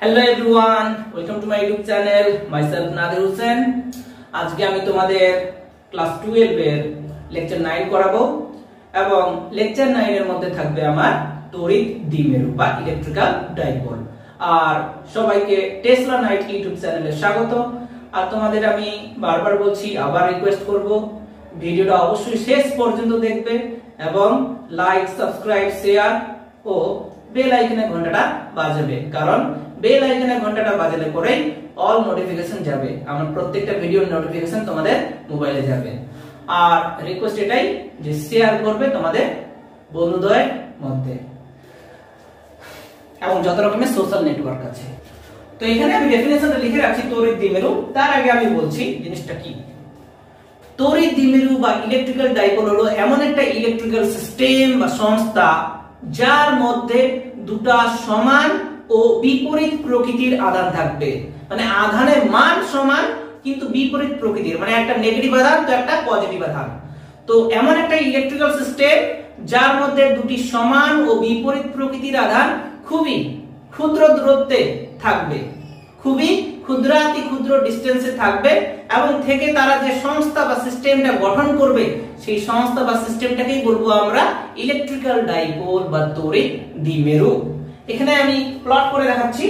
Hello everyone, welcome to my YouTube channel. Myself Nadir Hussain. আজকে আমি তোমাদের class 12 এর লেকচার 9 করাবো এবং লেকচার 9 এর মধ্যে থাকবে আমার তড়িৎ দ্বিমেরু বা ইলেকট্রিক্যাল ডাইপোল। আর সবাইকে টেসলা নাইট ইউটিউব চ্যানেলে স্বাগত। আর তোমাদের আমি বারবার বলছি, আবার রিকোয়েস্ট করব, ভিডিওটা অবশ্যই শেষ পর্যন্ত দেখবে এবং লাইক, সাবস্ক্রাইব, শেয়ার ও বেল আইকনের ঘন্টাটা বাজাবে, কারণ বেল আইকনের ঘন্টাটা বাজালে পরেই অল নোটিফিকেশন যাবে, আমার প্রত্যেকটা ভিডিওর নোটিফিকেশন তোমাদের মোবাইলে যাবে। আর রিকোয়েস্ট এটাই যে শেয়ার করবে তোমাদের বন্ধুদের মধ্যে এবং যত রকমের সোশ্যাল নেটওয়ার্ক আছে। তো এখানে আমি ডেফিনেশনটা লিখে রাখছি তড়িৎ দ্বিমেরু। তার আগে আমি বলছি জিনিসটা কি। তড়িৎ দ্বিমেরু বা ইলেকট্রিক্যাল ডাইপোল হলো এমন একটা ইলেকট্রিক্যাল সিস্টেম বা সংস্থা যার মধ্যে দুটো সমান ও বিপরীত প্রকৃতির আধান থাকবে। মানে আধানের মান সমান কিন্তু বিপরীত প্রকৃতির, মানে একটা নেগেটিভ আধান তো একটা পজিটিভ আধান। তো এমন একটা ইলেকট্রিক্যাল সিস্টেম যার মধ্যে দুটি সমান ও বিপরীত প্রকৃতির আধান খুবই ক্ষুদ্র দূরত্বে থাকবে, খুবই ক্ষুদ্রাতি ক্ষুদ্র ডিসটেন্সে থাকবে এবং থেকে তারা যে সংস্থা বা সিস্টেমটা গঠন করবে সেই সংস্থা বা সিস্টেমটাকেই বলবো আমরা ইলেকট্রিক্যাল ডাইপোল বা তড়িৎ দ্বিমেরু। এখানে আমি প্লট করে দেখাচ্ছি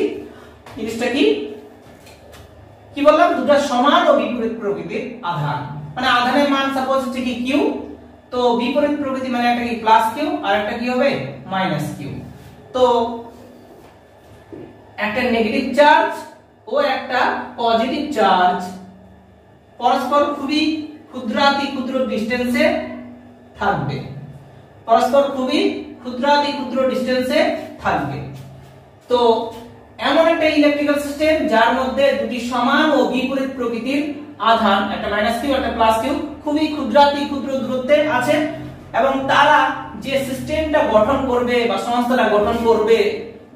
জিনিসটা কি। কি বললাম? দুটো সমান ও বিপরীত প্রকৃতির আধান, মানে আধানের মান সাপোজ হচ্ছে কি কিউ, তো বিপরীত প্রকৃতি মানে একটা কি প্লাস কিউ আর একটা কি হবে মাইনাস কিউ। তো একটা নেগেটিভ চার্জ ও একটা পজিটিভ চার্জ পরস্পর খুবই ক্ষুদ্রাতি ক্ষুদ্র ডিসটেন্সে থাকবে, পরস্পর খুবই ক্ষুদ্রাতি ক্ষুদ্র ডিসটেন্সে থাকবে। তো এমন একটা ইলেকট্রিক্যাল সিস্টেম যার মধ্যে দুটি সমান ও বিপরীত প্রকৃতির আধান, একটা মাইনাস কিউ একটা প্লাস কিউ, খুবই ক্ষুদ্রাতি ক্ষুদ্র দূরত্বে আছে এবং তারা যে সিস্টেমটা গঠন করবে বা সংস্থাটা গঠন করবে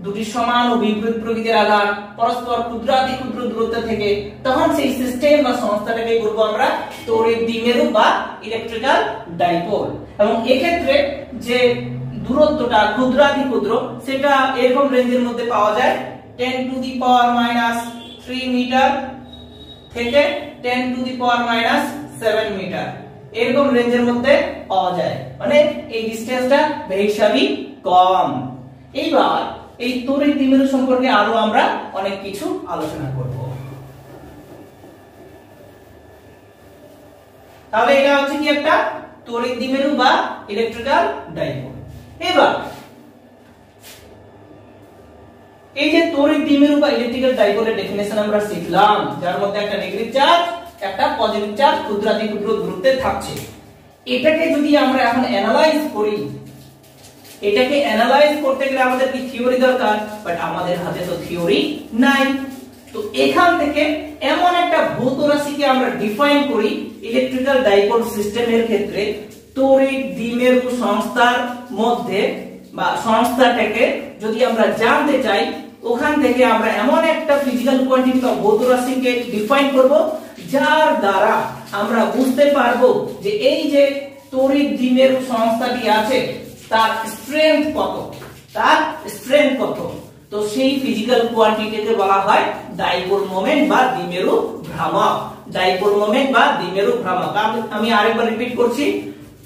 দুটি সমান ও বিপরীত প্রকৃতির আধান পরস্পর ক্ষুদ্রাতি ক্ষুদ্র দূরত্বে থেকে, তখন সেই সিস্টেম বা সংস্থাটাকে বলবো আমরা তড়িৎ দ্বিমেরু বা ইলেকট্রিক্যাল ডাইপোল। এবং এক্ষেত্রে যে দূরত্বটা ক্ষুদ্রাতি ক্ষুদ্র সেটা এরকম রেঞ্জের মধ্যে পাওয়া যায় 10 to the power minus 3 metre থেকে 10 to the power minus 7 metre, এরকম রেঞ্জের মধ্যে পাওয়া যায়, মানে এই ডিসটেন্সটা বেহিসাবি কম। এইবার এই তড়িৎ দ্বিমেরু সম্পর্কে আরো আমরা অনেক কিছু আলোচনা করব। তাহলে এটা হচ্ছে কি একটা তড়িৎ দ্বিমেরু বা ইলেকট্রিক্যাল ডাইপোল। এবার এই যে তড়িৎ দ্বিমেরু বা ইলেকট্রিক্যাল ডাইপোলের ডেফিনেশন আমরা শিখলাম, যার মধ্যে একটা নেগেটিভ চার্জ একটা পজিটিভ চার্জ ক্ষুদ্রাতি ক্ষুদ্র দূরত্বে থাকছে। এটাকে যদি আমরা এখন অ্যানালাইজ করি, এটাকে অ্যানালাইজ করতে গেলে আমাদের কি থিওরি দরকার, বাট আমাদের হাতে তো থিওরি নাই। তো এখান থেকে এমন একটা ভৌত রাশিকে আমরা ডিফাইন করি ইলেকট্রিক্যাল ডাইপোল সিস্টেমের ক্ষেত্রে, তড়িৎ দ্বিমেরু সংস্থার মধ্যে বা সংস্থাটাকে যদি আমরা জানতে চাই, ওখান থেকে আমরা এমন একটা ফিজিক্যাল কোয়ান্টিটি বা ভৌত রাশিকে ডিফাইন করব যার দ্বারা আমরা বুঝতে পারবো যে এই যে তড়িৎ দ্বিমেরু সংস্থাটি আছে তার স্ট্রেংথ কত, তার স্ট্রেংথ কত। তো সেই ফিজিক্যাল কোয়ান্টিটিকে বলা হয় ডাইপোল মোমেন্ট বা দ্বিমেরু ভ্রামক। ডাইপোল মোমেন্ট বা দ্বিমেরু ভ্রামক, আমি আরেকবার রিপিট করছি,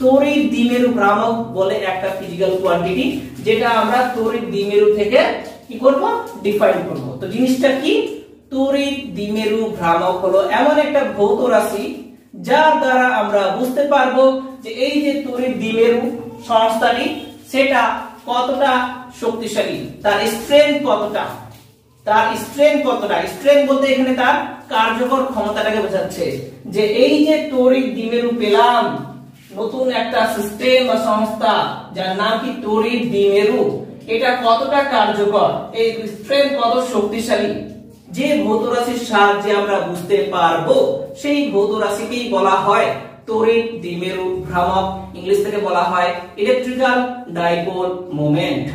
তড়িৎ দ্বিমেরু ভ্রামক বলে একটা ফিজিক্যাল কোয়ান্টিটি যেটা আমরা তড়িৎ দ্বিমেরু থেকে কি করব ডিফাইন করব। তো জিনিসটা কি? তড়িৎ দ্বিমেরু ভ্রামক হলো এমন একটা ভৌত রাশি যার দ্বারা আমরা বুঝতে পারবো যে এই যে তড়িৎ দ্বিমেরু সংস্থাটি সেটা কতটা শক্তিশালী, তার স্ট্রেংথ কতটা, তার স্ট্রেংথ কতটা। স্ট্রেংথ বলতে এখানে তার কার্যকর ক্ষমতাটাকে বোঝাচ্ছে যে এই যে তড়িৎ দ্বিমেরু পেলাম, নতুন একটা সিস্টেম বা সংস্থা যার নাম কি তড়িৎ দ্বিমেরু, এটা কতটা কার্যকর, এই স্ট্রেংথ কত শক্তিশালী, যে ভৌত রাশির সাহায্যে আমরা বুঝতে পারবো সেই ভৌত রাশিকেই বলা হয় তড়িৎ দ্বিমেরু ভ্রামক। ইংলিশ থেকে বলা হয় ইলেকট্রিক্যাল ডাইপোল মোমেন্ট।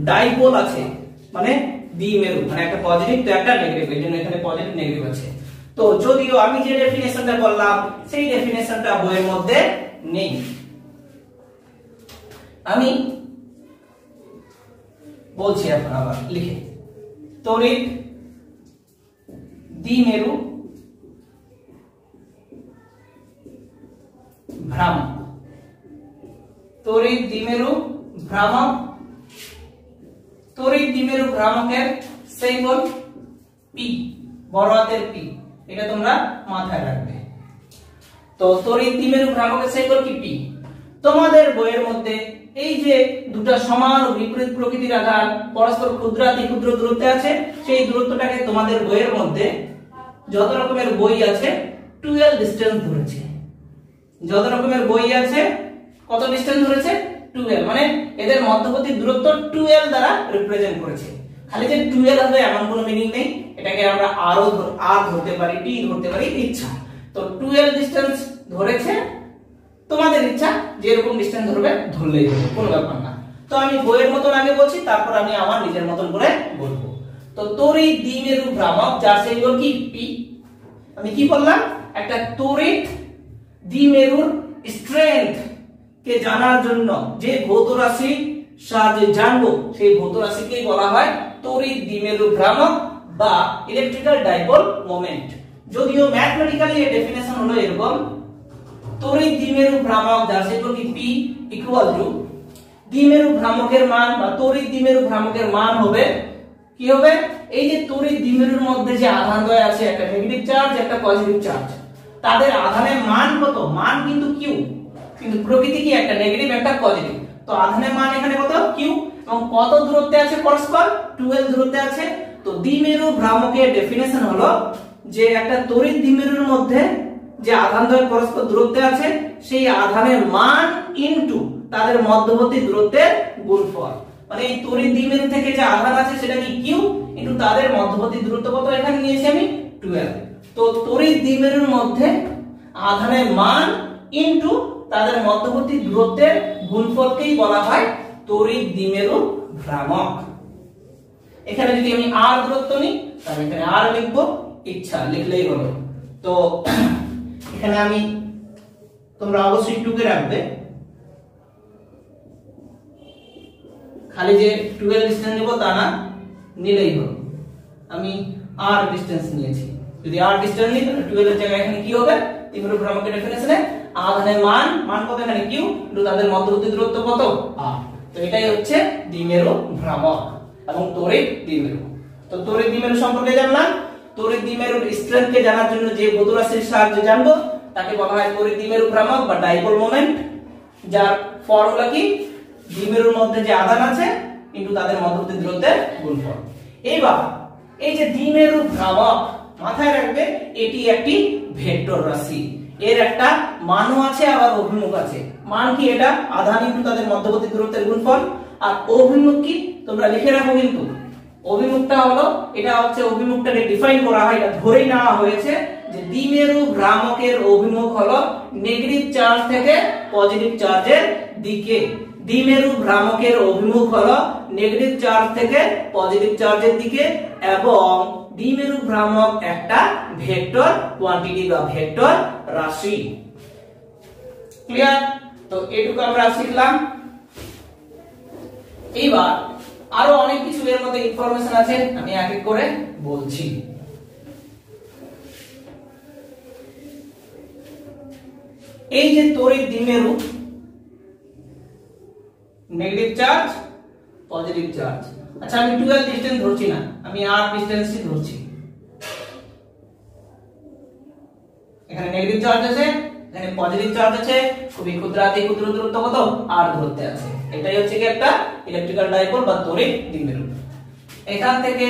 ডাইপোল আছে মানে দ্বিমেরু, মানে একটা পজিটিভ তো একটা নেগেটিভ, এজন্য এখানে পজিটিভ নেগেটিভ আছে। তো যদিও আমি যে ডেফিনেশনটা বললাম সেই ডেফিনেশনটা বইয়ের মধ্যে নেই, আমি বলছি এখন আবার লিখে। তড়িৎ দ্বিমেরু ভ্রামক, তড়িৎ দ্বিমেরু ভ্রামক, তড়িৎ দ্বিমেরু ভ্রামকের সিম্বল পি, বড় হাতের পি, এটা তোমরা মাথায় রাখবে। তো তড়িৎ দ্বিমেরু ভ্রামকের সিম্বল কি পি। তোমাদের বইয়ের মধ্যে এই যে দুটো সমান ও বিপরীত প্রকৃতির আধান পরস্পর ক্ষুদ্রাতি ক্ষুদ্র দূরত্বে আছে, সেই দূরত্বটাকে তোমাদের বইয়ের মধ্যে যত রকমের বই আছে 12 ডিসটেন্স ধরেছে। যত রকমের বই আছে কত ডিসটেন্স ধরেছে 12, মানে এদের মধ্যবর্তী দূরত্ব 12 দ্বারা রিপ্রেজেন্ট করেছে। খালি যে 12 হবে এমন কোনো মিনিং নেই, এটাকে আমরা আর ধরতে পারি, টি ধরতে পারি, ইচ্ছা। তো 12 ডিসটেন্স ধরেছে, তোমাদের ইচ্ছা যে এরকম ডিসটেন্স ধরবে ধরলেই হবে, কোনো ব্যাপার না। তো আমি বইয়ের মতন আগে বলছি, তারপর আমি আমার নিজের মতন করে বলবো। তো তড়িৎ দ্বিমেরু ভ্রামক যার সিম্বল কি পি। আমি কি বললাম, একটা তড়িৎ দ্বিমেরুর স্ট্রেংথ কে জানার জন্য যে ভৌত রাশি সাহায্যে জানবো, সেই ভৌত রাশিকেই বলা হয় তড়িৎ দ্বিমেরু ভ্রামক বা ইলেকট্রিক্যাল ডাইপোল মোমেন্ট। যদিও ম্যাথমেটিক্যালি এর ডেফিনেশন হলো এরকম, তড়িৎ দ্বিমেরু ভ্রামক যার সিম্বল কি পি ইকুয়াল টু দ্বিমেরু ভ্রামকের মান বা তড়িৎ দ্বিমেরু ভ্রামকের মান হবে কি হবে, এই যে তড়িৎ দ্বিমেরুর মধ্যে যে আধান দ্বয় আছে, একটা নেগেটিভ চার্জ একটা পজিটিভ চার্জ, তাদের আধানের মান কত, মান কিন্তু কিউ, কিন্তু প্রকৃতি কি একটা নেগেটিভ একটা পজিটিভ। তো আধানের মান এখানে কত কিউ, এবং কত দূরত্বে আছে পরস্পর 12 দূরত্বে আছে। তো দ্বিমেরু ভ্রামকের ডেফিনেশন হলো যে একটা তড়িৎ দ্বিমেরুর মধ্যে যে আধান দ্বয় পরস্পর দূরত্বে আছে, সেই আধানের মান ইনটু তাদের মধ্যবর্তী দূরত্বের গুণফল। মানে এই তড়িৎ দ্বিমেরু থেকে যে আধান আছে সেটা কি কিউ ইনটু তাদের মধ্যবর্তী দূরত্ব কত, এখানে নিয়েছি আমি 12। তো তড়িৎ দ্বিমেরুর মধ্যে আধানের মান ইনটু তাদের মধ্যবর্তী দূরত্বের গুণফলকেই বলা হয় তড়িৎ দ্বিমেরু ভ্রামক। এখানে যদি আমি আর দূরত্ব নিই তাহলে এখানে আর লিখবো, ইচ্ছা লিখলেই হলো। তো এখানে আমি, তোমরা অবশ্যই 2 কে রাখবে, খালি যে 12 ডিসটেন্স নেব তা না, নিলেই হলো। আমি আর ডিসটেন্স নিয়েছি, যদি আর ডিসটেন্স নিই তাহলে 12 এর জায়গায় এখানে কি হবে, দ্বিমেরু ভ্রামকের ডেফিনেশনে আধানের মান কত, এখানে কিউ ইনটু তাদের মধ্যবর্তী দূরত্ব কত আর। তো এটাই হচ্ছে দ্বিমেরু ভ্রামক এবং তড়িৎ দ্বিমেরু। তো তড়িৎ দ্বিমেরু সম্পর্কে জানলাম। তড়িৎ দ্বিমেরুর স্ট্রেংথ কে জানার জন্য যে ভৌত রাশির সাহায্যে জানবো তাকে বলা হয় তড়িৎ দ্বিমেরু ভ্রামক বা ডাইপোল মোমেন্ট, যার ফর্মুলা কি, দ্বিমেরুর মধ্যে যে আধান আছে ইনটু তাদের মধ্যবর্তী দূরত্বের গুণফল। এইবার এই যে দ্বিমেরু ভ্রামক, মাথায় রাখবে এটি একটি ভেক্টর রাশি, এর একটা মানও আছে আবার অভিমুখ আছে। মান কি, এটা আধান ইনটু তাদের মধ্যবর্তী দূরত্বের গুণফল। আর অভিমুখ কি, তোমরা লিখে রাখো কিন্তু, অভিমুখটা হলো, এটা হচ্ছে অভিমুখটাকে ডিফাইন করা হয়, এটা ধরেই নেওয়া হয়েছে যে দ্বিমেরু ভ্রামকের অভিমুখ হলো নেগেটিভ চার্জ থেকে পজিটিভ চার্জের দিকে। দ্বিমেরু ভ্রামকের অভিমুখ হলো নেগেটিভ চার্জ থেকে পজিটিভ চার্জের দিকে, এবং দ্বিমেরু ভ্রামক একটা ভেক্টর কোয়ান্টিটি বা ভেক্টর রাশি। ক্লিয়ার? তো এটুকু আমরা শিখলাম। এইবার আরো অনেক কিছু এর মধ্যে ইনফরমেশন আছে, আমি এক এক করে বলছি। এই যে তড়িৎ দ্বিমেরু, নেগেটিভ চার্জ পজিটিভ চার্জ, আচ্ছা আমি 12 ডিসটেন্স ধরছি না, আমি আর ডিসটেন্সই ধরছি। এখানে নেগেটিভ চার্জ আছে, এখানে পজিটিভ চার্জ আছে, খুবই ক্ষুদ্রাতি ক্ষুদ্র দূরত্ব কত আর দূরত্বে আছে। এটাই হচ্ছে কি একটা ইলেকট্রিক্যাল ডাইপোল বা তড়িৎ দ্বিমেরু। এখান থেকে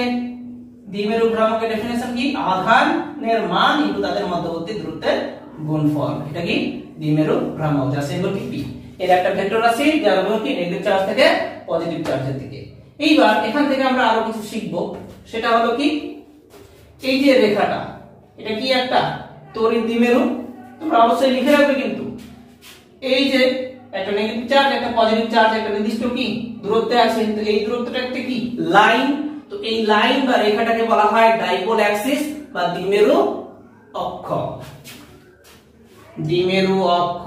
দ্বিমেরু ভ্রামকের ডেফিনেশন কি, আধানের মান ইনটু তাদের মধ্যবর্তী দূরত্বের গুণফল। এটা কি দ্বিমেরু ভ্রামক, যার সিম্বল কি পি। এর একটা ভেক্টর রাশি যার অভিমুখ কি নেগেটিভ চার্জ থেকে পজিটিভ চার্জের দিকে। এইবার এখান থেকে আমরা আরো কিছু শিখব, সেটা হলো কি, এই যে রেখাটা, এটা কি একটা তড়িৎ দ্বিমেরু, তোমরা অবশ্যই লিখে রাখবে কিন্তু। এই যে একটা নেগেটিভ চার্জ একটা পজিটিভ চার্জ একটা নির্দিষ্ট কি দূরত্বে আছে, তো এই দূরত্বটা একটা কি লাইন। তো এই লাইন বা রেখাটাকে বলা হয় ডাইপোল অ্যাক্সিস বা দ্বিমেরু অক্ষ। দ্বিমেরু অক্ষ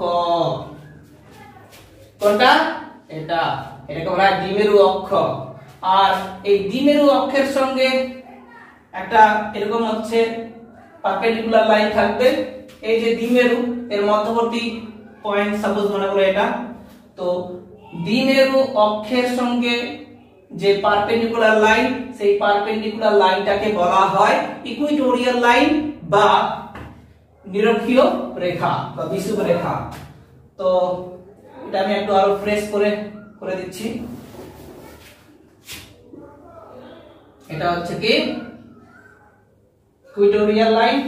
কোনটা, এটা, এটাকে বলা হয় দ্বিমেরু অক্ষ। আর এই দ্বিমেরু অক্ষের সঙ্গে একটা এরকম হচ্ছে পারপেন্ডিকুলার লাইন থাকবে। এই যে দ্বিমেরু এর মধ্যবর্তী পয়েন্ট সাপোজ মনে করে এটা, তো দ্বিমেরু অক্ষের সঙ্গে যে পারপেন্ডিকুলার লাইন, সেই পারপেন্ডিকুলার লাইনটাকে বলা হয় ইকুইটোরিয়াল লাইন বা নিরক্ষীয় রেখা বা বিষুব রেখা। তো এটা আমি একটু আরো ফ্রেশ করে দিচ্ছি। এটা হচ্ছে কি ইকুইটোরিয়াল লাইন,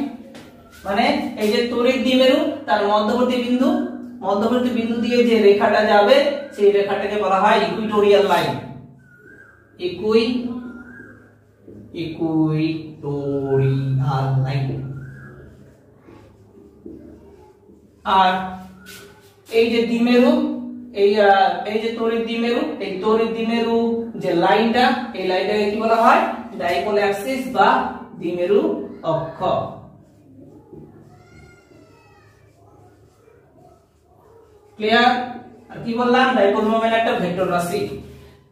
মানে এই যে তড়িৎ দ্বিমেরু তার মধ্যবর্তী বিন্দু দিয়ে যে রেখাটা যাবে সেই রেখাটাকে বলা হয় ইকুইটোরিয়াল লাইন। Equatorial line. আর এই যে দ্বিমেরু, এই যে তড়িৎ দ্বিমেরু, এই তড়িৎ দ্বিমেরু যে লাইনটা, এই লাইনটাকে কি বলা হয় ডাইপোল অ্যাক্সিস বা দ্বিমেরু অক্ষ। ক্লিয়ার? আর কি বললাম, ডাইপোল মোমেন্ট একটা ভেক্টর রাশি।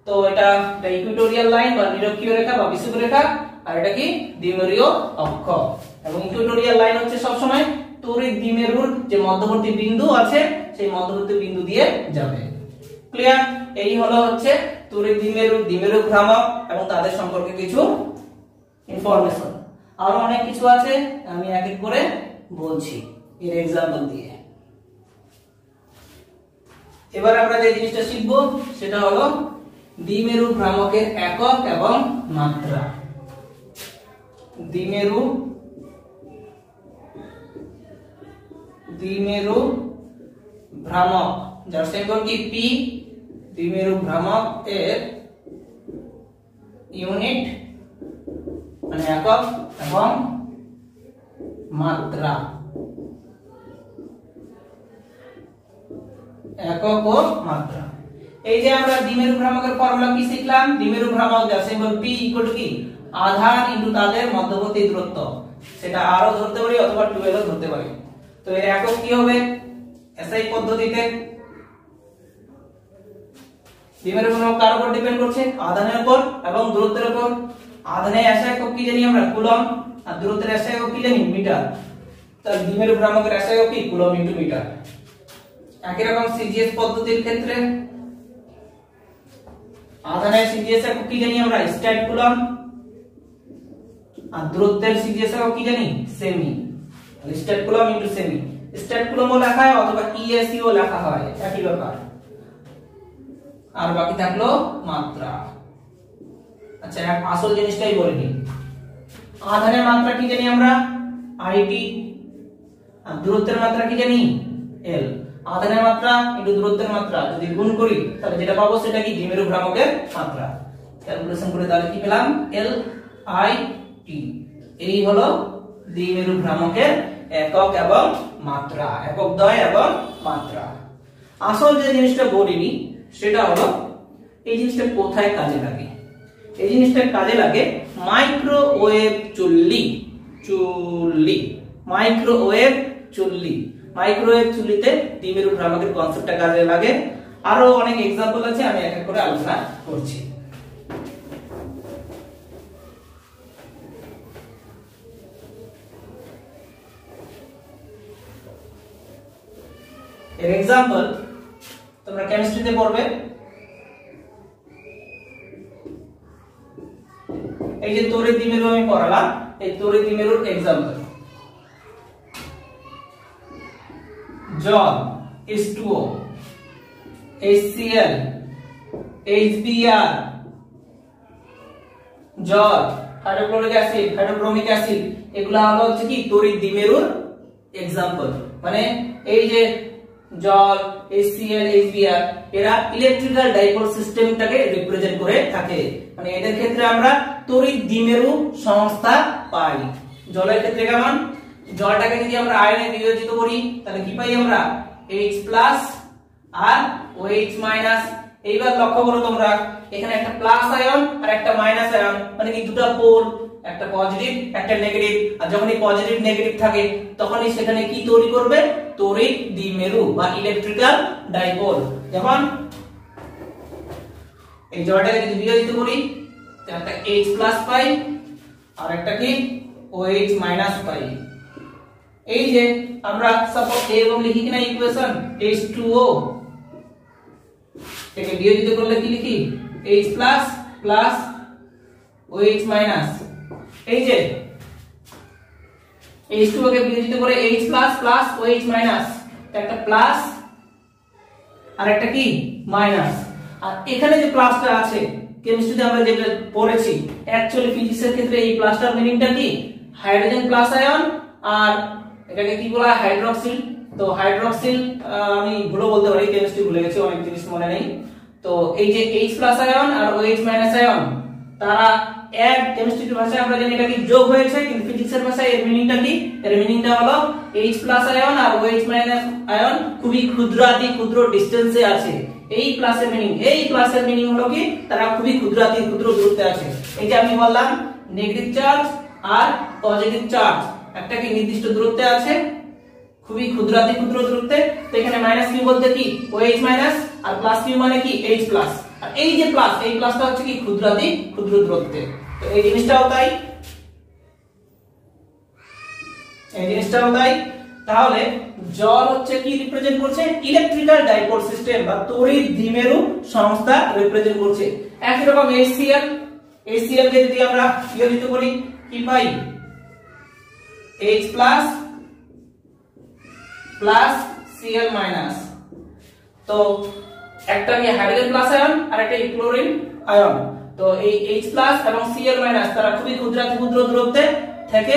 তো এটা ইকুইটোরিয়াল লাইন বা নিরক্ষীয় রেখা বা বিষুব রেখা, আর এটা কি দ্বিমেরুয় অক্ষ। এবং ইকুইটোরিয়াল লাইন হচ্ছে সব সময় তড়িৎ দ্বিমেরুর যে মধ্যবর্তী বিন্দু আছে সেই মধ্যবর্তী বিন্দু দিয়ে যাবে। ক্লিয়ার? এই হলো হচ্ছে তড়িৎ দ্বিমেরু ভ্রামক এবং তাদের সম্পর্কে কিছু ইনফরমেশন। আরো অনেক কিছু আছে, আমি এক এক করে বলছি এর এক্সাম্পল দিয়ে। এবার আমরা যে জিনিসটা শিখবো সেটা হলো দ্বিমেরু ভ্রামকের একক এবং মাত্রা। দ্বিমেরু ভ্রামক যার সিম্বল কি পি, দ্বিমেরু ভ্রামক এর ইউনিট মানে একক এবং মাত্রা। একক ও মাত্রা। এই যে আমরা দ্বিমেরু ভ্রামকের ফর্মুলা কি শিখলাম, দ্বিমেরু ভ্রামক যার সিম্বল পি ইকুয়াল টু কি আধান ইনটু তাদের মধ্যবর্তী দূরত্ব। সেটা আর ও ধরতে পারি অথবা 12 ও ধরতে পারি। তো এর একক কি হবে, এসআই পদ্ধতিতে দ্বিমেরু ভ্রামক কার উপর ডিপেন্ড করছে, আধানের উপর এবং দূরত্বের উপর। আধানের এসআই একক কি জানি আমরা কুলম্ব, আর দূরত্বের এসআই একক কি জানি মিটার। তাহলে দ্বিমেরু ভ্রামকের এসআই একক কি কুলম্ব ইনটু মিটার। একই রকম সিজিএস পদ্ধতির ক্ষেত্রে আধানের সিজিএস একক কি জানি আমরা স্ট্যাট কুলম্ব, আর দূরত্বের সিজিএস একক কি জানি semi. Stat coulomb into semi. Stat coulomb লেখা হয় অথবা ইএসই ও লেখা হয়, একই ব্যাপার। আর বাকি থাকলো মাত্রা। আচ্ছা, আসল জিনিসটাই বলে নিই। আধানের মাত্রা কি জানি আমরা আইটি, আর দূরত্বের মাত্রা কি জানি এল। আধানের মাত্রা ইনটু দূরত্বের মাত্রা যদি গুণ করি তাহলে যেটা পাবো সেটা কি দ্বিমেরু ভ্রামকের মাত্রা। ক্যালকুলেশন করে তাহলে কি পেলাম, এল আই টি। এই হলো দ্বিমেরু ভ্রামকের একক এবং মাত্রা, একক দ্বয় এবং মাত্রা। আসল যে জিনিসটা বলিনি সেটা হলো এই জিনিসটা কোথায় কাজে লাগে। এই জিনিসটা কাজে লাগে মাইক্রোওয়েভ চুল্লি। মাইক্রোওয়েভ চুল্লিতে দ্বিমেরু ভ্রামকের কনসেপ্টটা কাজে লাগে। আরো অনেক एग्जांपल আছে, আমি এক এক করে আলোচনা করছি। এর एग्जांपल তোমরা কেমিস্ট্রিতে পড়বে। এই যে তড়িৎ দ্বিমেরু আমি পড়ালাম, এই তড়িৎ দ্বিমেরুর एग्जांपल জল H2O, HCl, HBr, জল, হাইড্রোক্লোরিক অ্যাসিড, হাইড্রোক্রোমিক অ্যাসিড, এগুলা হলো হচ্ছে কি তড়িৎ দ্বিমেরুর एग्जांपल। মানে এই যে জল, HCl, HBr এরা ইলেকট্রিক্যাল ডাইপোল সিস্টেমটাকে রিপ্রেজেন্ট করে থাকে। মানে এদের ক্ষেত্রে আমরা তড়িৎ দ্বিমেরু সংস্থা পাই। জলের ক্ষেত্রে কেমন, জলটাকে যদি আমরা আয়নে বিভাজিত করি তাহলে কি পাই আমরা H+ আর OH-। এইবার লক্ষ্য করো তোমরা, এখানে একটা প্লাস আয়ন আর একটা মাইনাস আয়ন, মানে কি দুটো পোল, একটা পজিটিভ একটা নেগেটিভ। আর যখনই পজিটিভ নেগেটিভ থাকে তখনই সেখানে কি তৈরি করবে, তড়িৎ দ্বিমেরু বা ইলেকট্রিক্যাল ডাইপোল। যেমন এই জলটাকে যদি বিভাজিত করি তাহলে একটা H+ পাই আর একটা কি OH- পাই। এই যে আমরা সাপোজ এরকম লিখি কিনা ইকুয়েশন H2O একে বিয়োজিত করলে কি লিখি H plus plus OH minus. এই যে H2O কে বিয়োজিত করে H plus plus OH minus, একটা প্লাস আর একটা কি মাইনাস। আর এখানে যে প্লাসটা আছে কেমিস্ট্রিতে আমরা যেটা পড়েছি, অ্যাকচুয়ালি ফিজিক্সের ক্ষেত্রে এই প্লাসটার মিনিংটা কি হাইড্রোজেন প্লাস আয়ন, আর এটাকে কি বলা হয় হাইড্রক্সিল। তো হাইড্রক্সিল আমি ভুলও বলতে পারি, কেমিস্ট্রি ভুলে গেছি, অনেক জিনিস মনে নেই। তো এই যে H প্লাস আয়ন আর OH মাইনাস আয়ন তারা এক, কেমিস্ট্রির ভাষায় আমরা জানি এটা কি যোগ হয়েছে, কিন্তু ফিজিক্সের ভাষায় এর মিনিংটা কি, এর মিনিংটা হলো H প্লাস আয়ন আর OH মাইনাস আয়ন খুবই ক্ষুদ্রাতি ক্ষুদ্র ডিসটেন্সে আছে। এই প্লাসের মিনিং, এই প্লাসের মিনিং হলো কি তারা খুবই ক্ষুদ্রাতি ক্ষুদ্র দূরত্বে আছে। এই যে আমি বললাম নেগেটিভ চার্জ আর পজিটিভ চার্জ একটা কি নির্দিষ্ট দূরত্বে আছে, খুবই ক্ষুদ্রাতি ক্ষুদ্র দূরত্বে। তো এখানে মাইনাস কিউ বলতে কি OH মাইনাস, আর প্লাস কিউ মানে কি H প্লাস। আর এই যে প্লাস, এই প্লাসটা হচ্ছে কি ক্ষুদ্রাতি ক্ষুদ্র দূরত্বে। তো এই জিনিসটাও তাই, এই জিনিসটাও তাই। তাহলে জল হচ্ছে কি রিপ্রেজেন্ট করছে ইলেকট্রিক্যাল ডাইপোল সিস্টেম বা তড়িৎ দ্বিমেরু সংস্থা রিপ্রেজেন্ট করছে। একই রকম HCl, HCl কে যদি আমরা বিয়োজিত করি কি পাই H plus plus Cl minus. তো একটা কি হাইড্রোজেন প্লাস আয়ন আর একটা ক্লোরিন আয়ন। তো এই H প্লাস এবং Cl মাইনাস তারা খুবই ক্ষুদ্রাতি ক্ষুদ্র দূরত্বে থেকে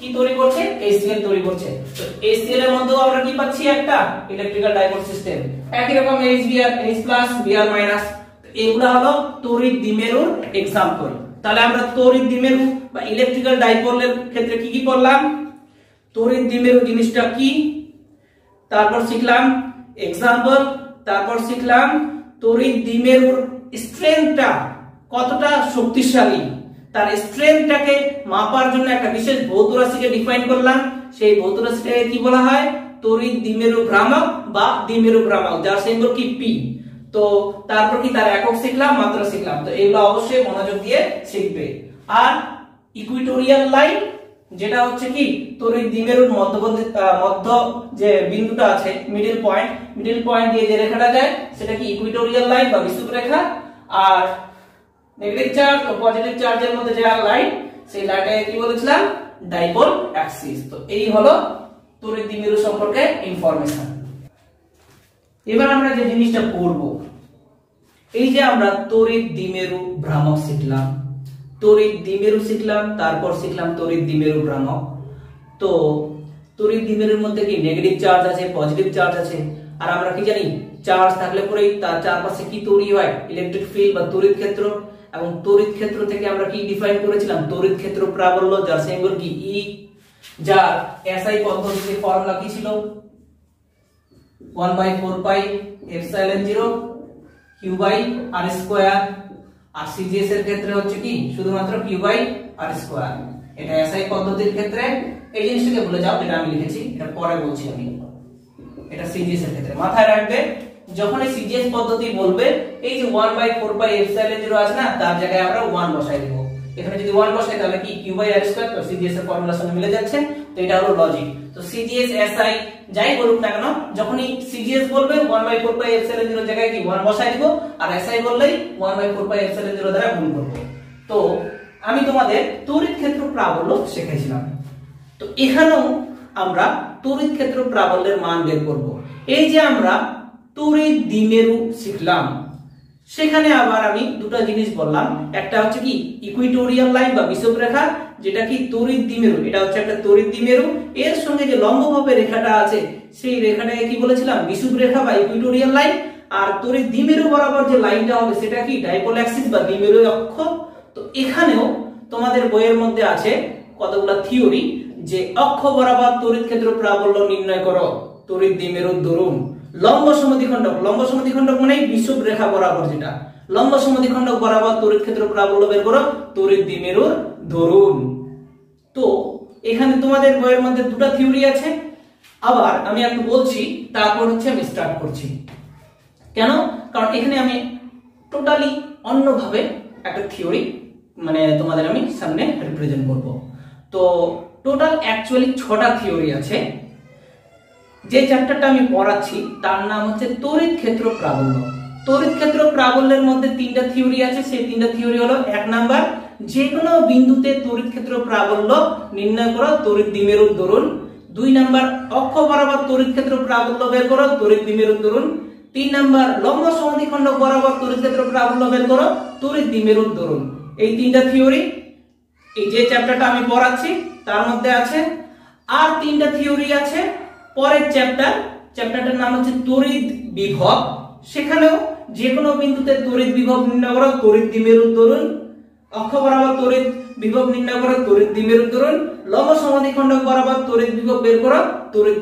কি তৈরি করছে HCl তৈরি করছে। তো HCl এর মধ্যেও আমরা কি পাচ্ছি একটা ইলেকট্রিক্যাল ডাইপোল সিস্টেম। একই রকম HBr, H plus Br minus, এগুলা হলো তড়িৎ দ্বিমেরুর एग्जांपल। তাহলে আমরা তড়িৎ দ্বিমেরু বা ইলেকট্রিক্যাল ডাইপোলের ক্ষেত্রে কি কি পড়লাম, তড়িৎ দ্বিমেরু জিনিসটা কি, তারপর শিখলাম एग्जांपल, তারপর শিখলাম তড়িৎ দ্বিমেরুর স্ট্রেংথটা কতটা শক্তিশালী, তার স্ট্রেংথটাকে মাপার জন্য একটা বিশেষ ভৌত রাশিকে ডিফাইন করলাম। সেই ভৌত রাশিটাকে কি বলা হয় তড়িৎ দ্বিমেরু ভ্রামক বা দ্বিমেরু ভ্রামক, যার সিম্বল কি P। তো তারপর কি তার একক শিখলাম, মাত্রা শিখলাম। তো এগুলো অবশ্যই মনোযোগ দিয়ে শিখবে। আর ইকুইটোরিয়াল লাইন যেটা হচ্ছে কি তড়িৎ দ্বিমেরুর মধ্যবর্তী মধ্য যে বিন্দুটা আছে মিডল পয়েন্ট দিয়ে যে রেখাটা যায় সেটা কি ইকুইটোরিয়াল লাইন বা বিষুব রেখা। আর নেগেটিভ চার্জ ও পজিটিভ চার্জের মধ্যে যে লাইন, সেই লাইনটাকে কি বলেছিলাম ডাইপোল অ্যাক্সিস। তো এই হলো তড়িৎ দ্বিমেরু সম্পর্কে ইনফরমেশন। এবার আমরা যে জিনিসটা পড়ব, এই যে আমরা তড়িৎ দ্বিমেরু ভ্রামক শিখলাম, তড়িৎ দ্বিমেরু শিখলাম, তারপর শিখলাম তড়িৎ দ্বিমেরু ভ্রামক। তো তড়িৎ দ্বিমেরুর মধ্যে কি নেগেটিভ চার্জ আছে, পজিটিভ চার্জ আছে। আর আমরা কি জানি চার্জ থাকলে পরেই তার চারপাশে কি তৈরি হয় ইলেকট্রিক ফিল্ড বা তড়িৎ ক্ষেত্র। এবং তড়িৎ ক্ষেত্র থেকে আমরা কি ডিফাইন করেছিলাম তড়িৎ ক্ষেত্র প্রাবল্য, যার সিম্বল কি E, যার SI পদ্ধতিতে ফর্মুলা কি ছিল 1/4 pi epsilon 0 q by r square. আর সিজিএস এর ক্ষেত্রে হচ্ছে কি শুধুমাত্র q বাই r স্কয়ার। এটা SI পদ্ধতির ক্ষেত্রে, এই জিনিসটাকে ভুলে যাও যেটা আমি লিখেছি, এটা পরে বলছি আমি। এটা সিজিএস এর ক্ষেত্রে মাথায় রাখবে, যখন এই সিজিএস পদ্ধতি বলবে এই যে 1/4 পাই এপসাইলন 0 আছে না, তার জায়গায় আমরা 1 বসাই দেব। এখানে যদি 1 বসাই তাহলে কি q বাই r স্কয়ার, তো সিজিএস এর ফর্মুলার সঙ্গে মিলে যাচ্ছে। তো এটা হলো লজিক। তো সিজিএস SI যাই বলুক না কেন, যখনই সিজিএস বলবে 1/4 পাই এপসাইলন 0 জায়গায় কি 1 বসাই দিব, আর SI বললেই 1/4 পাই এপসাইলন 0 দ্বারা গুণ করব। তো আমি তোমাদের তড়িৎ ক্ষেত্র প্রাবল্য শিখেছিলাম। তো এখানেও আমরা তড়িৎ ক্ষেত্র প্রাবল্যের মান বের করব। এই যে আমরা তড়িৎ দ্বিমেরু শিখলাম, সেখানে আবার আমি দুটো জিনিস বললাম। একটা হচ্ছে কি ইকুইটোরিয়াল লাইন বা বিষুব রেখা, যেটা কি তড়িৎ দ্বিমেরু, এটা হচ্ছে একটা তড়িৎ দ্বিমেরু। এর সঙ্গে যে লম্বভাবে রেখাটা আছে সেই রেখাটাকে কি বলেছিলাম বিষুব রেখা বা ইকুইটোরিয়াল লাইন। আর তড়িৎ দ্বিমেরু বরাবর যে লাইনটা হবে সেটা কি ডাইপোল অ্যাক্সিস বা দ্বিমেরু অক্ষ। তো এখানেও তোমাদের বইয়ের মধ্যে আছে কতগুলো থিওরি যে অক্ষ বরাবর তড়িৎ ক্ষেত্র প্রাবল্য নির্ণয় করো তড়িৎ দ্বিমেরুর দরুন। লম্ব সমদ্বিখণ্ডক মানে বিষুব রেখা বরাবর, যেটা লম্ব সমদ্বিখণ্ডক বরাবর তড়িৎ ক্ষেত্র প্রাবল্য বের করো তড়িৎ দ্বিমেরুর দরুন। তো এখানে তোমাদের বইয়ের মধ্যে দুটো থিওরি আছে। আবার আমি একটু বলছি, তারপর হচ্ছে আমি স্টার্ট করছি। কেন? কারণ এখানে আমি টোটালি অন্যভাবে একটা থিওরি মানে তোমাদের আমি সামনে রিপ্রেজেন্ট করব। তো টোটাল অ্যাকচুয়ালি 6টা থিওরি আছে। যে চ্যাপ্টারটা আমি পড়াচ্ছি তার নাম হচ্ছে তড়িৎ ক্ষেত্র প্রাবল্য। তড়িৎ ক্ষেত্র প্রাবল্যের মধ্যে 3টা থিওরি আছে। সেই 3টা থিওরি হলো, 1 নাম্বার যে কোনো বিন্দুতে তড়িৎ ক্ষেত্র প্রাবল্য নির্ণয় করো তড়িৎ দ্বিমেরুর দরুন। 2 নাম্বার অক্ষ বরাবর তড়িৎ ক্ষেত্র প্রাবল্য বের করো তড়িৎ দ্বিমেরুর দরুন। 3 নাম্বার লম্ব সমদ্বিখণ্ডক বরাবর তড়িৎ ক্ষেত্র প্রাবল্য বের করো তড়িৎ দ্বিমেরুর দরুন। এই 3টা থিওরি এই যে চ্যাপ্টারটা আমি পড়াচ্ছি তার মধ্যে আছে। আর 3টা থিওরি আছে পরের চ্যাপ্টারটার নাম হচ্ছে তড়িৎ বিভব। সেখানেও যে কোনো বিন্দুতে তড়িৎ বিভব নির্ণয় করো তড়িৎ দ্বিমেরুর দরুন। অক্ষ বরাবর তড়িৎ বিভব নির্ণয় করো তড়িৎ দ্বিমেরুর দরুন। লম্ব সমদ্বিখণ্ডক বরাবর তড়িৎ বিভব বের করো তড়িৎ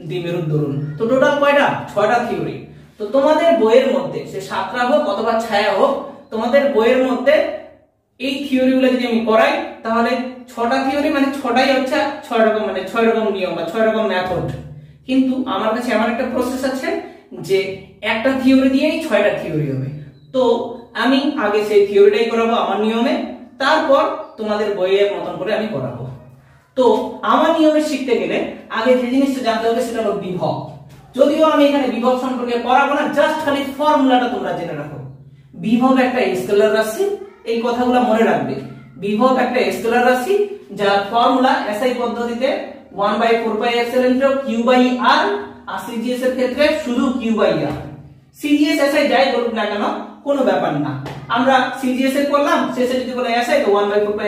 দ্বিমেরুর দরুন। তো টোটাল কয়টা? 6টা থিওরি। তো তোমাদের বইয়ের মধ্যে সে সাতরা হোক অথবা ছায়া হোক, তোমাদের বইয়ের মধ্যে এই থিওরিগুলো যদি আমি করাই তাহলে 6টা থিওরি মানে 6টাই হচ্ছে 6 রকম, মানে 6 রকম নিয়ম বা 6 রকম মেথড। কিন্তু আমার কাছে এমন একটা প্রসেস আছে যে একটা থিওরি দিয়েই 6টা থিওরি হবে। তো আমি আগে সেই থিওরিটাই করাবো আমার নিয়মে, তারপর তোমাদের বইয়ের মতন করে আমি করাবো। তো আমার নিয়মে শিখতে গেলে আগে যে জিনিসটা জানতে হবে সেটা হলো বিভব। যদিও আমি এখানে বিভব সম্পর্কে পড়াবো না, জাস্ট খালি ফর্মুলাটা তোমরা জেনে রাখো। বিভব একটা স্কেলার রাশি, এই কথাগুলো মনে রাখবে। বিভব একটা স্কেলার রাশি যার ফর্মুলা এসআই পদ্ধতিতে 1/4πε q/r, আর সিজিএস এর ক্ষেত্রে শুধু q/r। সিজিএস এসআই যাই বলুক না কেন কোনো ব্যাপার না, আমরা সিজিএস এর করলাম, শেষে যদি বলে এসআই তো 1/4πε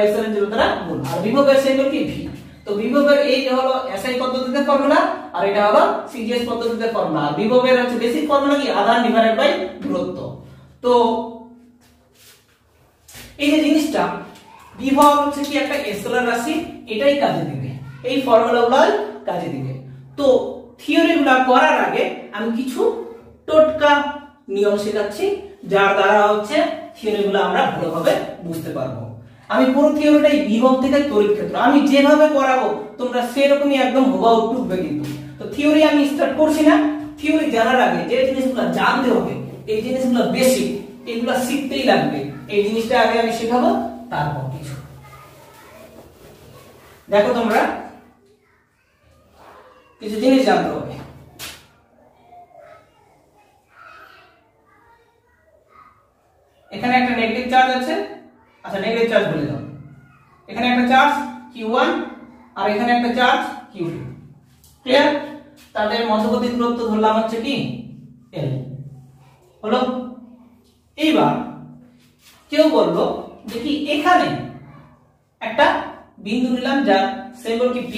দ্বারা গুণ। আর বিভবের সেই কি ভি। তো বিভবের এই হলো এসআই পদ্ধতিতে ফর্মুলা, আর এটা হলো সিজিএস পদ্ধতিতে ফর্মুলা। আর বিভবের হচ্ছে বেসিক ফর্মুলা কি আধান ডিভাইডেড বাই দূরত্ব। তো এই যে জিনিসটা বিভব হচ্ছে কি একটা স্কেলার রাশি, এটাই কাজে দিবে, এই ফর্মুলাগুলোই কাজে দিবে। তো থিওরিগুলো করার আগে আমি কিছু টোটকা নিয়ম শেখাচ্ছি যার দ্বারা হচ্ছে থিওরিগুলো আমরা ভালোভাবে বুঝতে পারবো। আমি পুরো থিওরিটাই বিভব থেকে তড়িৎ ক্ষেত্র আমি যেভাবে করাবো তোমরা সেরকমই একদম হুবহু টুকবে। কিন্তু তো থিওরি আমি স্টার্ট করছি না, থিওরি জানার আগে যে জিনিসগুলো জানতে হবে, এই জিনিসগুলো বেসিক, এগুলো শিখতেই লাগবে। এই জিনিসটা আগে আমি শেখাবো, তারপর কিছু দেখো তোমরা কিছু জিনিস জানতে হবে। এখানে একটা নেগেটিভ চার্জ আছে, আচ্ছা নেগেটিভ চার্জ বলে দাও। এখানে একটা চার্জ q1 আর এখানে একটা চার্জ q2, ক্লিয়ার? তাদের মধ্যবর্তী দূরত্ব ধরলাম হচ্ছে কি l, হলো? এইবার কেউ বললো যে কি এখানে একটা বিন্দু নিলাম যার সিম্বল কি p,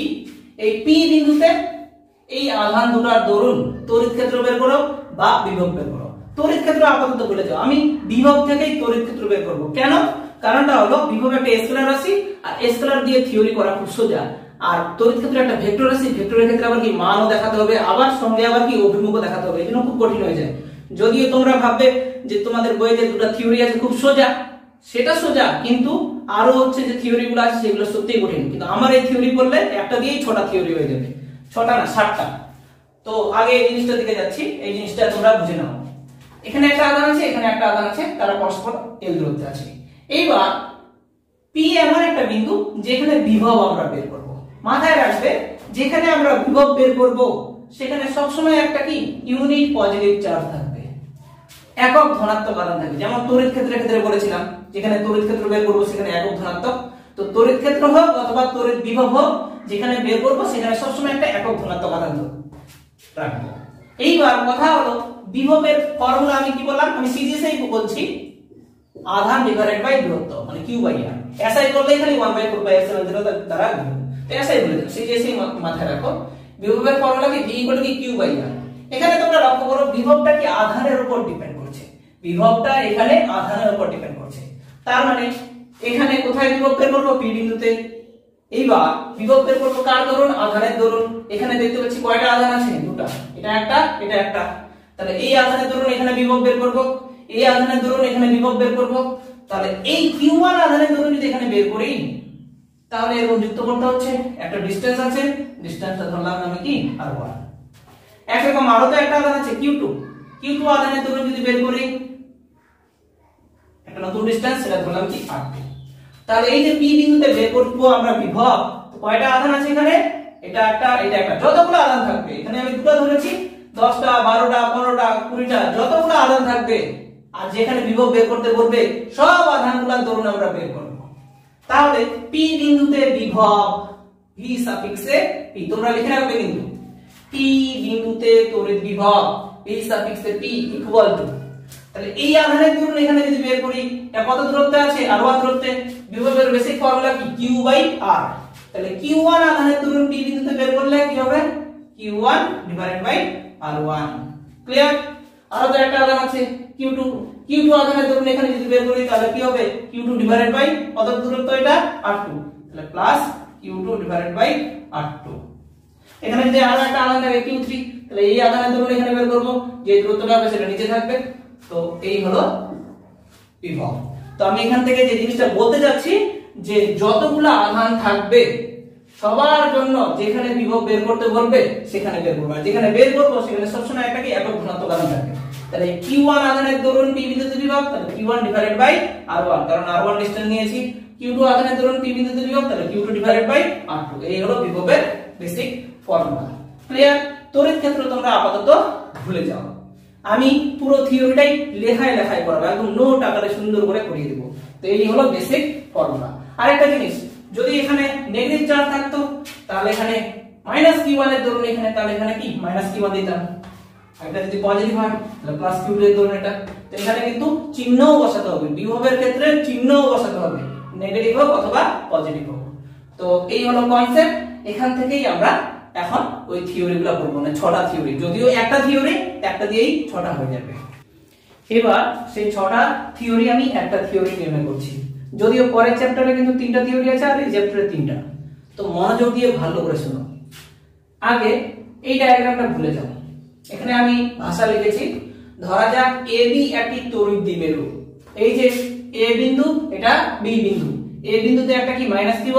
এই p বিন্দুতে এই আধান দুটার দরুন তড়িৎ ক্ষেত্র বের করো বা বিভব বের করো। তড়িৎ ক্ষেত্র আপাতত বলে যাও, আমি বিভব থেকেই তড়িৎ ক্ষেত্র বের করব। কেন? কারণটা হলো বিভব একটা স্কেলার রাশি, আর স্কেলার দিয়ে থিওরি করা খুব সোজা। আর তড়িৎ ক্ষেত্র একটা ভেক্টর রাশি, ভেক্টরের ক্ষেত্রে আবার কি মানও দেখাতে হবে, আবার সঙ্গে আবার কি অভিমুখও দেখাতে হবে, এজন্য খুব কঠিন হয়ে যায়। যদিও তোমরা ভাববে যে তোমাদের বইতে দুটো থিওরি আছে খুব সোজা, সেটা সোজা, কিন্তু আরো হচ্ছে যে থিওরিগুলো আছে সেগুলো সত্যিই কঠিন। কিন্তু আমার এই থিওরি বললে একটা দিয়েই 6টা থিওরি হয়ে যাবে, 6টা না 7টা। তো আগে এই জিনিসটা দিকে যাচ্ছি, এই জিনিসটা তোমরা বুঝে নাও। এখানে একটা আধান আছে, এখানে একটা আধান আছে, তারা পরস্পর l দূরত্বে আছে। এইবার p এমন একটা বিন্দু যেখানে বিভব আমরা বের করব। মাথায় রাখবে যেখানে আমরা বিভব বের করব সেখানে সবসময় একটা কি ইউনিট পজিটিভ চার্জ থাকবে, একক ধনাত্মক আধান থাকবে। যেমন তড়িৎ ক্ষেত্রের ক্ষেত্রে বলেছিলাম যেখানে তড়িৎ ক্ষেত্র বের করব সেখানে একক ধনাত্মক। তো তড়িৎ ক্ষেত্র হোক অথবা তড়িৎ বিভব হোক, যেখানে বের করব সেখানে সবসময় একটা একক ধনাত্মক আধান রাখবো। এইবার কথা হলো বিভবের ফর্মুলা আমি কি বললাম, আমি সিজিএস এই বলছি, আধান ডিভাইডেড বাই দূরত্ব মানে q/r। এসআই করলে খালি 1/4πε দ্বারা গুণ, তো এসআই বলে দাও, সিজিএস এই মাথায় রাখো। বিভবের ফর্মুলা কি v = q/r। এখানে তোমরা লক্ষ্য করো বিভবটা কি আধানের উপর ডিপেন্ড করছে, বিভবটা এখানে আধানের উপর ডিপেন্ড করছে। তার মানে এখানে কোথায় বিভব বের করব, p বিন্দুতে। এইবার বিভব বের করব কার দরুন, আধানের দরুন। এখানে দেখতে পাচ্ছি কয়টা আধান আছে, দুটো, এটা একটা এটা একটা। তাহলে এই আধানের দরুন এখানে বিভব বের করব, এই আধানের দরুন এখানে বিভব বের করব। তাহলে এই q1 আধানের দরুন যদি এখানে বের করি তাহলে এরকম যুক্ত করতে হচ্ছে, একটা ডিসটেন্স আছে, ডিসটেন্সটা ধরলাম আমি কি r1। একরকম আরো তো একটা আধান আছে q2, q2 আধানের দরুন যদি বের করি একটা নতুন ডিসটেন্স, সেটা ধরলাম কি r2। তাহলে এই যে p বিন্দুতে বের করব আমরা বিভব, তো কয়টা আধান আছে এখানে, এটা একটা এটা একটা, যতগুলো আধান থাকবে এখানে আমি দুটো ধরেছি, 10টা 12টা 15টা 20টা যতগুলো আধান থাকবে আর যেখানে বিভব বের করতে বলবে সব আধানগুলোর দরুন আমরা বের করব। তাহলে পি বিন্দুতে বিভব ভি সাফিক্সে পি, তোমরা লিখে রাখবে কিন্তু পি বিন্দুতে তড়িৎ বিভব ভি সাফিক্সে পি ইকুয়াল টু, তাহলে এই আধানের দূরত্ব এখানে যদি বের করি এটা কত দূরত্বে আছে, r1 দূরত্বে, বিভবের বেসিক ফর্মুলা কি q/r, তাহলে q1 আধানের দূরত্ব p বিন্দুতে বের করলে কি হবে q1 /r1। ক্লিয়ার? আর তো একটা আধান আছে q2, q2 আধানের দূরত্ব এখানে যদি বের করি তাহলে কি হবে q2 কত দূরত্ব এটা r2, তাহলে প্লাস q2 /r2। এখানে যদি আরো একটা আধান থাকে q3, তাহলে এই আধানের দূরত্ব এখানে বের করব, যে দূরত্বটা হবে সেটা নিচে থাকবে। তো এই হলো বিভব। তো আমি এখান থেকে যে জিনিসটা বলতে যাচ্ছি যে যতগুলো আধান থাকবে সবার জন্য যেখানে বিভব বের করতে বলবে সেখানে বের করব, আর যেখানে বের করব সেখানে সবসময় একটা কি একক ঘনত্ব আধান থাকবে। তাহলে q1 আধানের দরুন p বিন্দুতে বিভব, তাহলে q1 /r1, কারণ r1 ডিসটেন্স নিয়েছি। q2 আধানের দরুন p বিন্দুতে বিভব, তাহলে q2 /r2। এই হলো বিভবের বেসিক ফর্মুলা। ক্লিয়ার? তড়িৎ ক্ষেত্র তোমরা আপাতত ভুলে যাও, আমি পুরো থিওরিটাই লেখায় লেখায় করাবো, একদম নোট আকারে সুন্দর করে করিয়ে দেব। তো এই হলো বেসিক ফর্মুলা। আরেকটা জিনিস, যদি এখানে নেগেটিভ চার্জ থাকতো তাহলে এখানে -q1 এর দরুন এখানে, তাহলে এখানে কি -q1 দিতাম, আর এটা যদি পজিটিভ হয় তাহলে +q2 এর দরুন এটা। তো এখানে কিন্তু চিহ্নও বসাতে হবে, বিভবের ক্ষেত্রে চিহ্নও বসাতে হবে, নেগেটিভ হোক অথবা পজিটিভ হোক। তো এই হলো কনসেপ্ট। এখান থেকেই আমরা এখন ওই থিওরিগুলো করব, না 6টা থিওরি, যদিও একটা থিওরি একটা দিয়েই 6টা হয়ে যাবে। এবার সেই 6টা থিওরি আমি একটা থিওরি নির্ণয় করছি, যদিও পরের চ্যাপ্টারে কিন্তু 3টা থিওরি আছে আর এই চ্যাপ্টারে 3টা। তো মনোযোগ দিয়ে ভালো করে শোনো। আগে এই ডায়াগ্রামটা ভুলে যাও, এখানে আমি ভাষা লিখেছি, ধরা যাক AB একটি তড়িৎ দ্বিমেরু, এই যে A বিন্দু এটা B বিন্দু, A বিন্দুতে একটা কি -q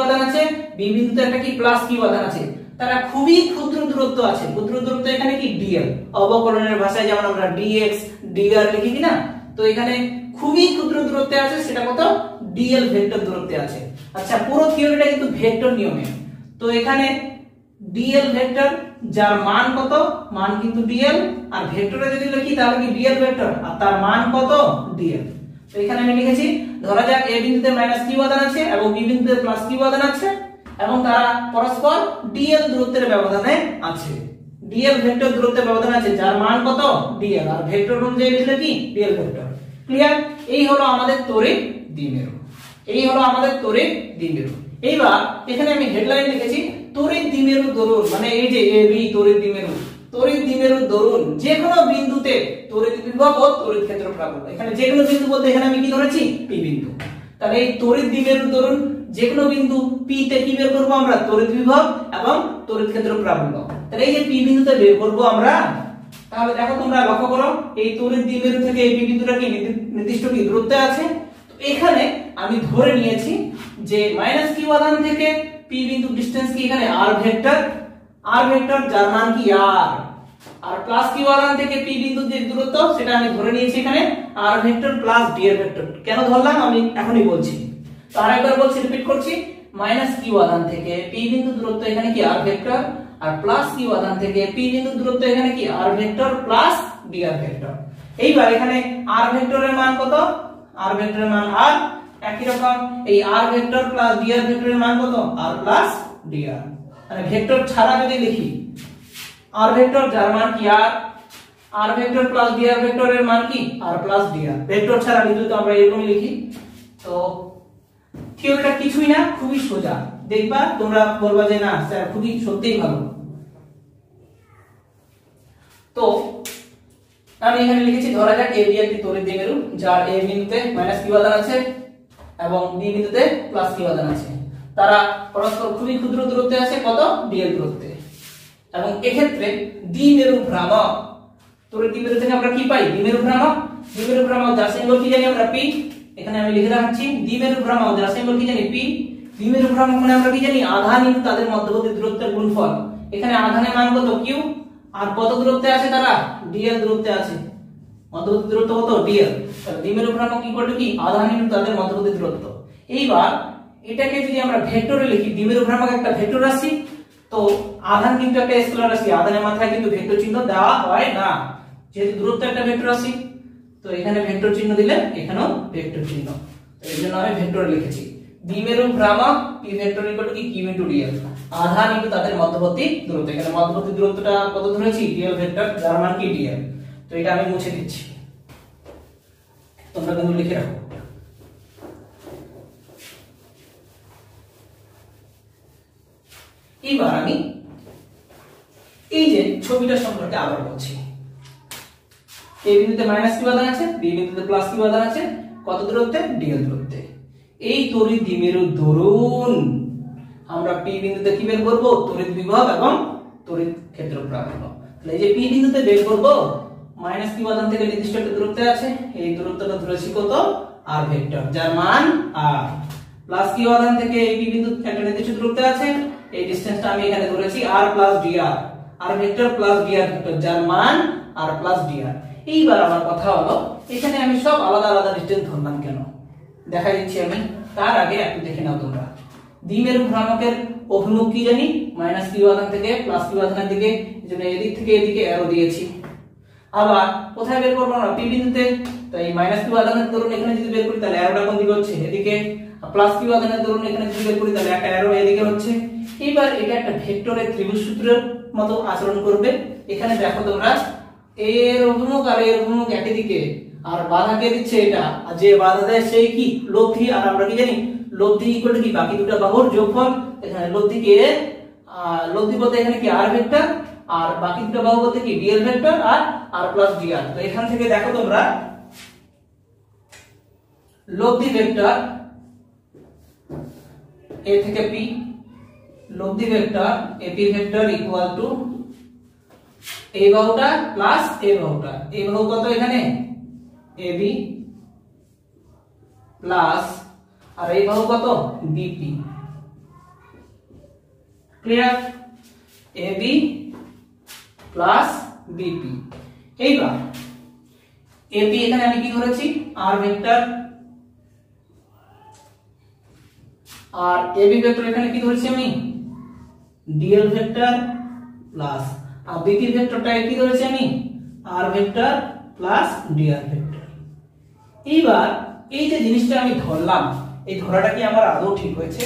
আধান আছে, B বিন্দুতে একটা কি +q আধান আছে, তারা খুবই ক্ষুদ্র দূরত্ব আছে, ক্ষুদ্র দূরত্ব এখানে কি dl, অবকলনের ভাষায় যেমন আমরা dx dr লিখি কিনা, তো এখানে খুবই ক্ষুদ্র দূরত্বে আছে, সেটা কত dl ভেক্টর দূরত্বে আছে। আচ্ছা, পুরো থিওরিটা কিন্তু ভেক্টর নিয়মে। তো এখানে dl ভেক্টর যার মান কত, মান কিন্তু dl, আর ভেক্টরে যদি লিখি তাহলে কি dl ভেক্টর আর তার মান কত dl। তো এখানে আমি লিখেছি, ধরা যাক a বিন্দুতে -q আধান আছে এবং b বিন্দুতে +q আধান আছে এবং তারা পরস্পর dl দূরত্বের ব্যবধানে আছে, dl ভেক্টর দূরত্বের ব্যবধানে আছে, যার মান কত dl, আর ভেক্টর অনুযায়ী লিখলে কি dl ভেক্টর। ক্লিয়ার? এই হলো আমাদের তড়িৎ দ্বিমেরু, এই হলো আমাদের তড়িৎ দ্বিমেরু। এইবার এখানে আমি হেডলাইন লিখেছি তড়িৎ দ্বিমেরু দরুন, মানে এই যে AB তড়িৎ দ্বিমেরু, তড়িৎ দ্বিমেরু দরুন যে কোনো বিন্দুতে তড়িৎ বিভব ও তড়িৎ ক্ষেত্র প্রাপ্ত। এখানে যে কোনো বিন্দু বলতে এখানে আমি কি ধরেছি P বিন্দু, তাহলে এই তড়িৎ দ্বিমেরু দরুন যে কোনো বিন্দু P তে কি বের করব আমরা, তড়িৎ বিভব এবং তড়িৎ ক্ষেত্র প্রাপ্ত। তাহলে এই যে P বিন্দুতে বের করব আমরা, তাহলে দেখো তোমরা লক্ষ্য করো এই তড়িৎ দ্বিমেরু থেকে এই P বিন্দুটা কি নির্দিষ্ট কি দূরত্বে আছে। তো এখানে আমি ধরে নিয়েছি যে -q আধান থেকে P বিন্দু ডিসটেন্স কি এখানে r ভেক্টর যার মান কি r, আর +q আধান থেকে P বিন্দুর যে দূরত্ব সেটা আমি ধরে নিয়েছি এখানে r vector plus dr vector. কেন ধরলাম আমি এখনই বলছি। তো আরেকবার বলছি, রিপিট করছি, -q আধান থেকে P বিন্দু দূরত্ব এখানে কি r ভেক্টর, আর +q আধান থেকে P বিন্দু দূরত্ব এখানে কি r vector plus dr vector. এইবার এখানে r ভেক্টরের মান কত, r ভেক্টরের মান r, একই রকম এই r ভেক্টর প্লাস dr ভেক্টরের মান কত r প্লাস dr। মানে ভেক্টর ছাড়া যদি লিখি r ভেক্টর যার মান কি r ভেক্টর প্লাস dr ভেক্টরের মান কি r প্লাস dr, ভেক্টর ছাড়া লিখলে তো আমরা এরকমই লিখি। তো থিওরিটা কিছুই না, খুবই সোজা, দেখবা তোমরা বলবা যে না স্যার খুবই সত্যিই ভালো। তো আমি এখানে লিখেছি, ধরা যাক AB একটি তড়িৎ দ্বিমেরু যার A বিন্দুতে -q আধান আছে এবং B বিন্দুতে +q আধান আছে, তারা পরস্পর খুবই ক্ষুদ্র দূরত্বে আছে, কত dl দূরত্বে, এবং এক্ষেত্রে দ্বিমেরু ভ্রামক, তড়িৎ দ্বিমেরু থেকে আমরা কি পাই দ্বিমেরু ভ্রামক, দ্বিমেরু ভ্রামক যার সিম্বল কি জানি আমরা P, এখানে আমি লিখে রাখছি দ্বিমেরু ভ্রামক যার সিম্বল কি জানি P। দ্বিমেরু ভ্রামক মানে আমরা কি জানি আধান ইনটু তাদের মধ্যবর্তী দূরত্বের গুণফল। এখানে আধানের মান কত q, আর কত দূরত্বে আছে তারা dl দূরত্বে আছে, মধ্যবর্তী দূরত্ব কত dl। তাহলে দ্বিমেরু ভ্রামক ইকুয়াল টু কি আধান ইনটু তাদের মধ্যবর্তী দূরত্ব। এইবার এটাকে যদি আমরা ভেক্টরে লিখি, দ্বিমেরু ভ্রামক একটা ভেক্টর রাশি, তো আধান কিন্তু একটা স্কেলার রাশি, আধানের মাথায় কিন্তু ভেক্টর চিহ্ন দেওয়া হয় না, যেহেতু দূরত্ব একটা ভেক্টর রাশি। তো এখানে ভেক্টর চিহ্ন দিলে এখানেও ভেক্টর চিহ্ন, তো এই জন্য আমি ভেক্টরে লিখেছি দ্বিমেরু ভ্রামক পি ভেক্টর ইকুয়াল টু কি কিউ ইনটু ডিএল, আধান ইনটু তাদের মধ্যবর্তী দূরত্ব। এখানে মধ্যবর্তী দূরত্বটা কত ধরেছি, ডিএল ভেক্টর, যার মান কি ডিএল। তো এটা আমি মুছে দিচ্ছি, তোমরা কিন্তু লিখে রাখো। এবার আমি এই যে ছবিটা সম্পর্কে আবার বলছি। এই বিন্দুতে মাইনাস কি উপাদান আছে, বি বিন্দুতে প্লাস কি উপাদান আছে, কত দূরত্বে, ডিএল দূরত্বে। এই তড়িৎ দ্বিমেরু দরুন আমরা পি বিন্দুতে কি বের করব, তড়িৎ বিভব এবং তড়িৎ ক্ষেত্রফল। তাহলে এই যে পি বিন্দুতে বের করব মাইনাস কি উপাদান থেকে নির্দিষ্ট একটা দূরত্বে আছে, এই দূরত্বটা ধরেছি কত, আর ভেক্টর, যার মান আর। প্লাস কি উপাদান থেকে এই পি বিন্দু একটা নির্দিষ্ট দূরত্বে আছে, এই ডিসটেন্সটা আমি এখানে ধরেছি আর প্লাস ডিআর, আর ভেক্টর প্লাস ডিআর ভেক্টর, যার মান আর প্লাস ডিআর। এইবার আমার কথা হলো এখানে আমি সব আলাদা আলাদা ডিসটেন্স ধরলাম কেন, দেখা দিচ্ছি আমি। তার আগে একটু দেখে নাও তোমরা, দ্বিমেরু ভ্রামকের অভিমুখ কি জানি, মাইনাস কি উপাদান থেকে প্লাস কি উপাদানের দিকে, এজন্য এদিক থেকে এদিকে অ্যারো দিয়েছি। আবার কোথায় বের করব আমরা, পি বিন্দুতে, তো এই মাইনাস কি উপাদানের ধরুন এখানে যদি বের করি তাহলে অ্যারোটা কোন দিকে হচ্ছে, এদিকে। প্লাস কি উপাদানের ধরুন এখানে যদি বের করি তাহলে একটা অ্যারো এদিকে হচ্ছে। এবার এটা একটা ভেক্টরের ত্রিভুজ সূত্রের মতো আচরণ করবে। এখানে দেখো তোমরা, এর অভিমুখ আর এর অভিমুখ একই দিকে, আর বাধা কে দিচ্ছে এটা, আর যে বাধা দেয় সেই কি, লব্ধি। আর আমরা কি জানি, লব্ধি ইকুয়াল টু কি, বাকি দুটো বাহুর যোগফল। এখানে লব্ধিকে লব্ধি বলতে এখানে কি আর ভেক্টর, আর বাকি দুটো বাহু বলতে কি ডিএল ভেক্টর আর আর প্লাস ডিআর। তো এখান থেকে দেখো তোমরা, লব্ধি ভেক্টর এ থেকে পি, লব্ধি vector AP vector equal to এই বাহুটা প্লাস এই বাহুটা, এই বাহু কত এখানে এবি প্লাস, আর এই বাহু কত BP. Clear, AB plus BP. এইবার এবি এখানে আমি কি ধরেছি, আর ভেক্টর, আর এবি ভেক্টর এখানে কি ধরেছি আমি, ডিএল ভেক্টর প্লাস, আর বিপি ভেক্টরটা কি ধরেছি আমি, R vector plus DR vector. এইবার এই যে জিনিসটা আমি ধরলাম, এই ধরাটা কি আমার আদৌ ঠিক হয়েছে?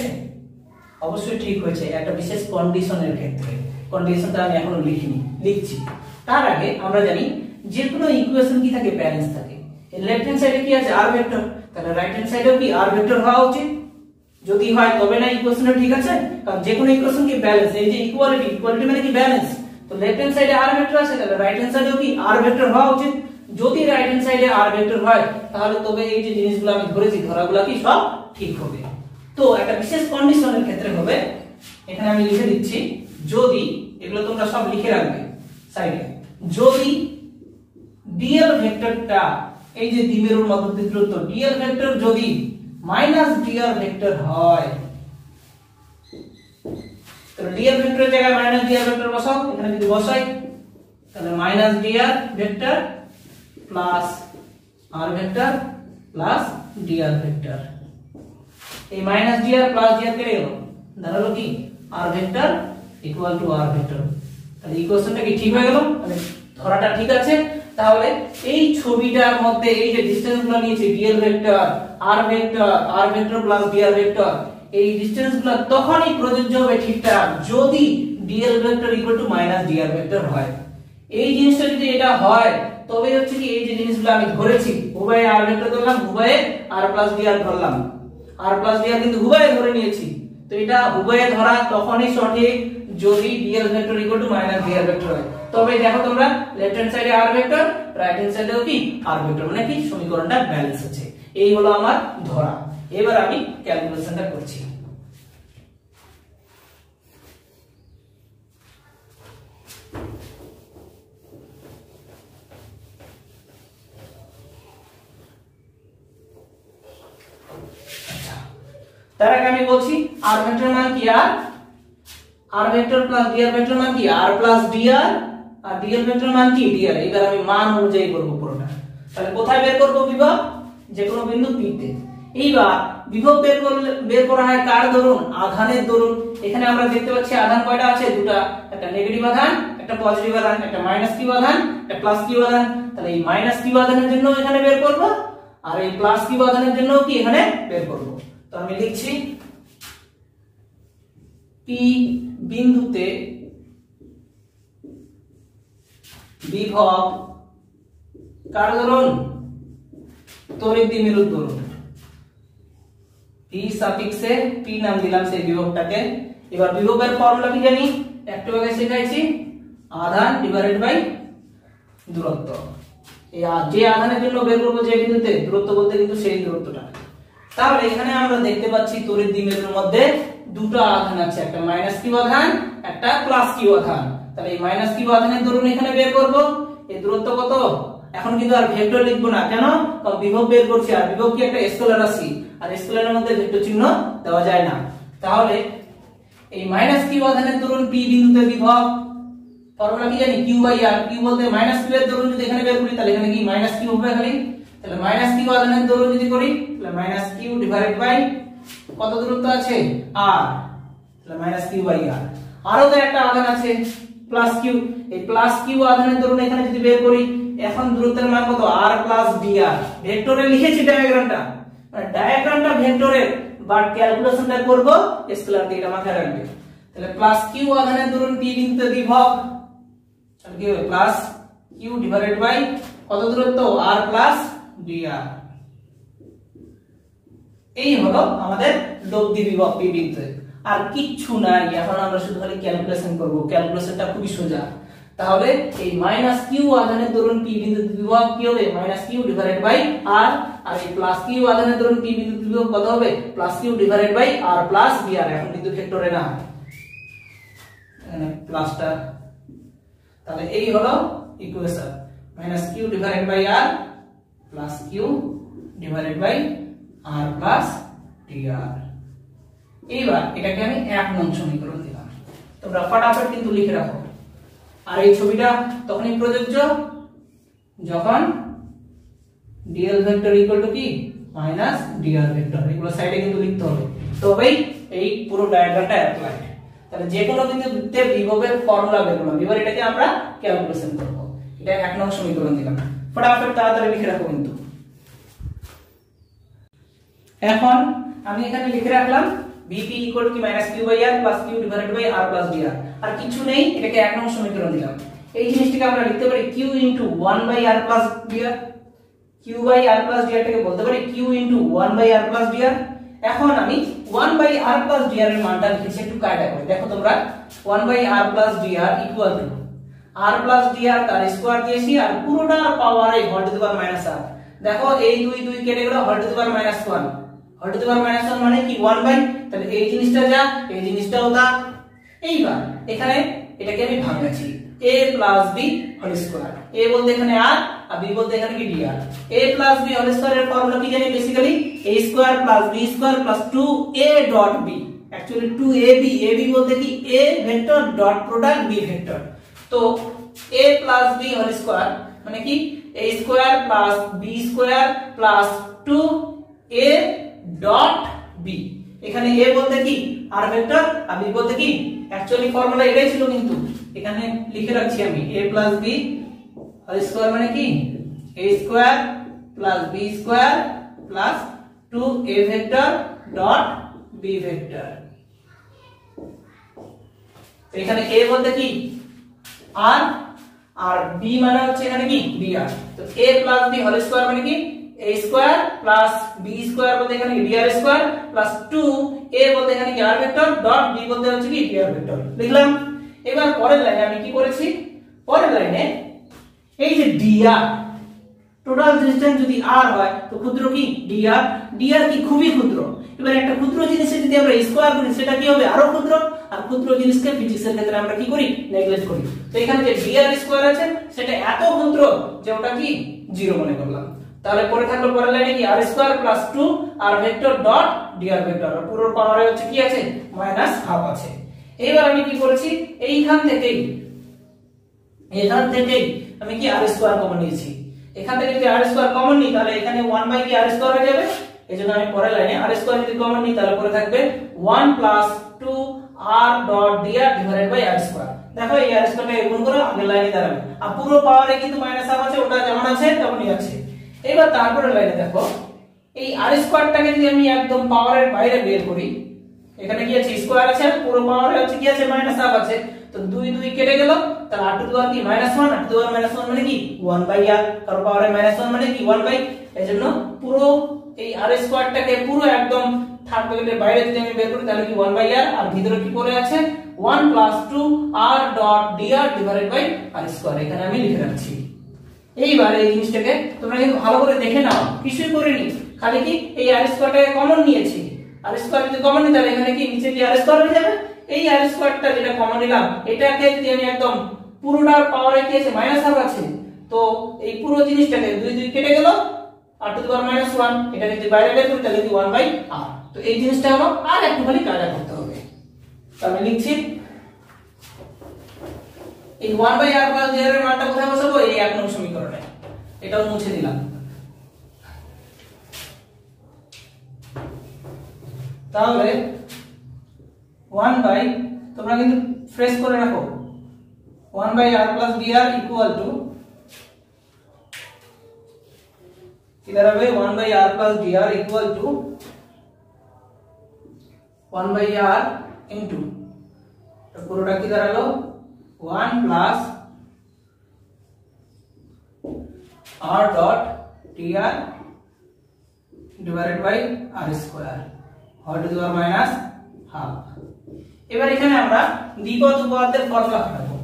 অবশ্যই ঠিক হয়েছে, একটা বিশেষ কন্ডিশনের ক্ষেত্রে। কন্ডিশনটা আমি এখনো লিখিনি, লিখছি। তার আগে আমরা জানি যে কোনো ইকুয়েশন কি থাকে, ব্যালেন্স থাকে। লেফট হ্যান্ড সাইডে কি আছে, আর ভেক্টর, তাহলে রাইট হ্যান্ড সাইডেও কি আর ভেক্টর হওয়া উচিত। যদি হয় তবে না ইকুয়েশনটা ঠিক আছে, কারণ যে কোনো ইকুয়েশন কি ব্যালেন্স, এই যে ইকুয়ালিটি, ইকুয়ালিটি মানে কি ব্যালেন্স। তো লেফট হ্যান্ড সাইডে আর ভেক্টর আছে, তাহলে রাইট হ্যান্ড সাইডেও কি আর ভেক্টর হওয়া উচিত। যদি রাইট হ্যান্ড সাইডে আর ভেক্টর হয় তাহলে তবে এই যে জিনিসগুলো আমি ধরেছি, ধরাগুলো কি সব ঠিক হবে। তো একটা বিশেষ কন্ডিশনের ক্ষেত্রে হবে, এখানে আমি লিখে দিচ্ছি, যদি, এগুলো তোমরা সব লিখে রাখবে সাইডে, যদি ডিএল ভেক্টরটা, এই যে দ্বিমেরুর মধ্যবর্তী দূরত্ব ডিএল ভেক্টর যদি মাইনাস ডিআর ভেক্টর হয়, তো ডিআর ভেক্টরের জায়গায় মাইনাস ডিআর ভেক্টর বসাও। এখানে যদি বসাই তাহলে minus DR vector plus R vector plus DR vector, এই মাইনাস ডিআর প্লাস ডিআর কেটে গেল, দাঁড়ালো কি আর vector equal to R vector. তাহলে ইকুয়েশনটা কি ঠিক হয়ে গেল, মানে ধরাটা ঠিক আছে। তাহলে এই ছবিটার মধ্যে এই যে ডিসটেন্সগুলো নিয়েছি, DL vector R vector plus DR vector, এই ডিসটেন্সগুলো তখনই প্রযোজ্য হবে ঠিকঠাক যদি DL vector equal to minus DR vector হয়। এই জিনিসটা যদি এটা হয় তবে হচ্ছে কি, এই যে জিনিসগুলো আমি ধরেছি, উভয়ে আর ভেক্টর ধরলাম, উভয়ে আর প্লাস ডিআর ধরলাম, আর প্লাস ডিআর কিন্তু উভয়ে ধরে নিয়েছি। তো এটা উভয়ে ধরা তখনই সঠিক যদি DL vector equal to minus DR vector হয়। তবে দেখো তোমরা, লেফট হ্যান্ড সাইডে আর ভেক্টর, রাইট হ্যান্ড সাইডেও কি আর ভেক্টর, মানে কি সমীকরণটা ব্যালেন্স আছে। এই হলো আমার ধরা। এবার আমি ক্যালকুলেশনটা করছি। তার আগে আমি বলছি আর ভেক্টর মান কি, আর ভেক্টর প্লাস ডিআর ভেক্টর মান কি আর প্লাস ডিআর, আর ডিএল ভেক্টর মান কি ডিআর। এবার আমি মান অনুযায়ী করব পুরোটা। তাহলে কোথায় বের করব বিভব, যে কোনো বিন্দু পি তে। এইবার বিভব বের করা হয় কার দরুন? আধানের দরুন। এখানে আমরা দেখতে পাচ্ছি আধান কয়টা আছে? দুটা, একটা নেগেটিভ আধান, একটা পজিটিভ আধান, একটা মাইনাস কিউ আধান, একটা প্লাস কিউ আধান। তাহলে এই মাইনাস কিউ আধানের জন্য এখানে বের করব, আর এই প্লাস কিউ আধানের জন্য কি এখানে বের করব। তো আমি লিখছি পি বিন্দুতে বিভব কার দরুন? তড়িৎ দ্বিমেরুর দরুন। পি সাফিক্সে পি নাম দিলাম সেই বিভবটাকে। এবার বিভবের ফর্মুলা কি জানি? একটু আগে শিখাইছি, আধান ডিভাইডেড বাই দূরত্ব। এই যে আধানের জন্য বের করব যে বিন্দুতে, দূরত্ব বলতে কিন্তু সেই দূরত্বটা। তাহলে এখানে আমরা দেখতে পাচ্ছি তড়িৎ দ্বিমেরুর মধ্যে দুটো আধান আছে, একটা মাইনাস কিউ আধান, একটা প্লাস কিউ আধান। তাহলে এই মাইনাস কিউ আধানের দরুন এখানে বের করব। এই দূরত্ব কত? এখন কিন্তু আর ভেক্টর লিখবো না, কেন? কারণ বিভব বের করছি, আর বিভব কি একটা স্কেলার রাশি, আর স্কেলারের মধ্যে ভেক্টর চিহ্ন দেওয়া যায় না। তাহলে এই মাইনাস কিউ আধানের দরুন পি বিন্দুতে বিভব, ফর্মুলা কি জানি? Q by R. কিউ বলতে মাইনাস কিউ এর দরুন যদি এখানে বের করি তাহলে এখানে কি মাইনাস কিউ হবে খালি। তাহলে মাইনাস কিউ আধানের দরুন যদি করি তাহলে মাইনাস কিউ ডিভাইডেড বাই কত দূরত্ব আছে? আর। তাহলে মাইনাস কিউ বাই আর। আরো তো একটা আধান আছে প্লাস কিউ, এই প্লাস কিউ আধানের দরুন এখানে যদি বের করি, এখন দূরত্বের মান কত? আর প্লাস ডি আর। ভেক্টরে লিখেছি ডায়াগ্রামটা, মানে ডায়াগ্রামটা ভেক্টরের, বাট ক্যালকুলেশনটা করব স্কেলার দিয়ে, এটা মাথায় রাখবে। তাহলে প্লাস কিউ আধানের দরুন পি বিন্দুতে বিভব, তাহলে কি হবে? প্লাস কিউ ডিভাইডেড বাই কত দূরত্ব? আর প্লাস ডি আর। এই হলো আমাদের লব্ধি বিভব পি বিন্দুতে, আর কিচ্ছু নাই। এখন আমরা শুধু খালি ক্যালকুলেশন করব, ক্যালকুলেশনটা খুবই সোজা। তাহলে এই মাইনাস কিউ আধানের দরুন পি বিন্দুতে বিভব কি হবে? মাইনাস কিউ ডিভাইডেড বাই আর। আর এই প্লাস কিউ আধানের দরুন পি বিন্দুতে বিভব কত হবে? Plus Q divided by R plus B R. এখন কিন্তু ভেক্টরে না, এখানে প্লাসটা। তাহলে এই হলো equation, minus Q divided by R plus Q divided by R plus D R. এইবার এটাকে আমি 1 নং সমীকরণ দিলাম। তোমরা ফটাফট কিন্তু লিখে রাখো। আর এই ছবিটা তখনই প্রযোজ্য যখন dl ভেক্টর ইকুয়াল টু কি? Minus dr vector. এগুলো সাইডে কিন্তু লিখতে হবে, তবেই এই পুরো ডায়াগ্রামটা অ্যাপ্লাই। তাহলে যে কোনো বিন্দুতে বিভবের ফর্মুলা বের করলাম, এবার এটাকে আমরা ক্যালকুলেশন করব। এটা 1 নং সমীকরণ দিলাম, ফটাফট তাড়াতাড়ি লিখে রাখো কিন্তু। এখন আমি এখানে লিখে রাখলাম Vp equal to কি minus q by r plus q divided by r plus dr। আর কিছু নেই, এটাকে 1 নং সমীকরণ দিলাম। এই জিনিসটাকে আমরা লিখতে পারি q into 1 by r plus dr। q by r plus dr টাকে বলতে পারি q into 1 by r plus dr। এখন আমি 1 by r plus dr এর মানটা লিখেছি, একটু কাটা করে দেখো তোমরা। 1 by r plus dr equal to r plus dr তার স্কয়ার দিয়েছি, আর পুরোটার পাওয়ারে whole to the power minus r। দেখো এই 2 2 কেটে গেল, whole to the power minus 1। Whole to the power minus 1 মানে কি? 1 বাই, তাহলে এই জিনিসটা যা, এই জিনিসটাও তা। এইবার এখানে এটাকে আমি ভাঙাচ্ছি, a plus b whole square. a বলতে এখানে r, আর b বলতে এখানে কি dr। a plus b whole square এর ফর্মুলা কি জানি? Basically a square plus b square plus 2a dot b। Actually 2ab, ab বলতে কি? a vector dot product b vector. তো a plus b whole square মানে কি? a square plus b square plus 2a dot b। এখানে a বলতে কি? r vector, আর b বলতে কি? অ্যাকচুয়ালি ফর্মুলা এটাই ছিল, কিন্তু এখানে লিখে রাখছি আমি a plus b whole square মানে কি? a square plus b square plus 2a vector dot b vector. তো এখানে a বলতে কি? r, আর b মানে হচ্ছে এখানে কি? dr। তো a plus b whole square মানে কি? a square plus b square বলতে এখানে dr স্কয়ার প্লাস 2a বলতে এখানে কি? r ভেক্টর ডট b বলতে হচ্ছে কি? dr vector. লিখলাম। এবার পরের লাইনে আমি কি করেছি? পরের লাইনে এই যে dr, টোটাল ডিসটেন্স যদি r হয় তো ক্ষুদ্র কি? dr। dr কি? খুবই ক্ষুদ্র। এবার একটা ক্ষুদ্র জিনিসের যদি আমরা স্কয়ার করি সেটা কি হবে? আরো ক্ষুদ্র। আর ক্ষুদ্র জিনিসকে ফিজিক্সের ক্ষেত্রে আমরা কি করি? নেগলেক্ট করি। তো এখানে যে dr স্কয়ার আছে সেটা এত ক্ষুদ্র যে ওটা কি? 0 মনে করলাম। তাহলে পরে থাকলো পরের লাইনে কি? r square plus 2 r vector dot dr vector. আর পুরো পাওয়ারে হচ্ছে কি আছে? মাইনাস হাফ আছে। এবার আমি কি করেছি? এখান থেকেই আমি কি r স্কয়ার কমন নিয়েছি। এখান থেকে যদি r স্কয়ার কমন নিই তাহলে এখানে 1 বাই কি r স্কয়ার হয়ে যাবে, এজন্য আমি পরের লাইনে r স্কয়ার যদি কমন নিই তাহলে পরে থাকবে 1 plus 2 r dot dr divided by r square. দেখো এই r স্কয়ারটা গুণ করে আগের লাইনে দাঁড়াবে, আর পুরো পাওয়ারে কিন্তু মাইনাস হাফ আছে, ওটা যেমন আছে তেমনই আছে। এবার তারপরে লাইনে দেখো এই r স্কয়ারটাকে যদি আমি একদম পাওয়ারের বাইরে বের করি, এখানে কি আছে স্কয়ার আছে, পুরো পাওয়ারে আছে কি আছে মাইনাস হাফ আছে, তো 2 2 কেটে গেল, তাহলে r টু দি পাওয়ার কি -1, r টু দি পাওয়ার -1 মানে কি 1/r, কারণ পাওয়ারে -1 মানে কি 1/, এজন্য পুরো এই r স্কয়ারটাকে পুরো একদম থার্ড ব্র্যাকেটের বাইরে যদি আমি বের করি তাহলে কি 1/r, আর ভিতরে কি পড়ে আছে 1 plus 2 r dot dr divided by r square, এখানে আমি লিখে রাখছি। এইবার এই জিনিসটাকে তোমরা কিন্তু ভালো করে দেখে নাও, কিছুই করিনি, খালি কি এই r স্কয়ারটাকে কমন নিয়েছি, r স্কয়ার যদি কমন নিই তাহলে এখানে কি নিচে কি r স্কয়ার হয়ে যাবে, এই r স্কয়ারটা যেটা কমন নিলাম এটাকে যদি আমি একদম পুরোটার পাওয়ারে কি আছে মাইনাস হাফ আছে, তো এই পুরো জিনিসটাকে 2 2 কেটে গেল, r টু দি পাওয়ার -1, এটা যদি বাইরে বের করি তাহলে কি 1/r, তো এই জিনিসটা হলো আর একটুখানি কায়দা করতে হবে। তো আমি লিখছি এই 1/r প্লাস dr এর মানটা কোথায় বসাবো, এই 1 নং সমীকরণে, এটাও মুছে দিলাম। তাহলে 1 তোমরা কিন্তু ফ্রেশ করে রাখো, 1/r plus dr equal to কি দাঁড়াবে, 1/r plus dr equal to 1/r into পুরোটা কি দাঁড়ালো 1 plus r dot dr divided by r square whole to the power minus half. এবার এখানে আমরা দ্বিপদ উপপাদ্যের ফর্মুলা খাটাবো,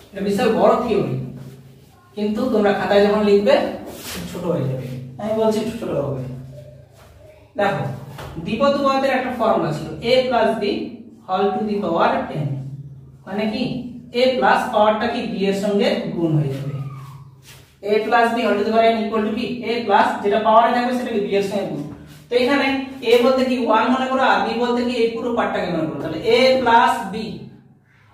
এটা বিশাল বড় থিওরি, কিন্তু তোমরা খাতায় যখন লিখবে ছোট হয়ে যাবে, আমি বলছি ছোট হবে। দেখো দ্বিপদ উপপাদ্যের একটা ফর্মুলা ছিল a plus b whole to the power n, মানে কি a প্লাস পাওয়ারটা কি b এর সঙ্গে গুণ হয়ে যাবে, a plus b whole to the power n equal to কি a প্লাস যেটা পাওয়ারে থাকবে সেটা কি b এর সঙ্গে গুণ, তো এখানে a বলতে কি 1 মনে করো, আর b বলতে কি এই পুরো পার্টটাকে মনে করো, তাহলে a plus b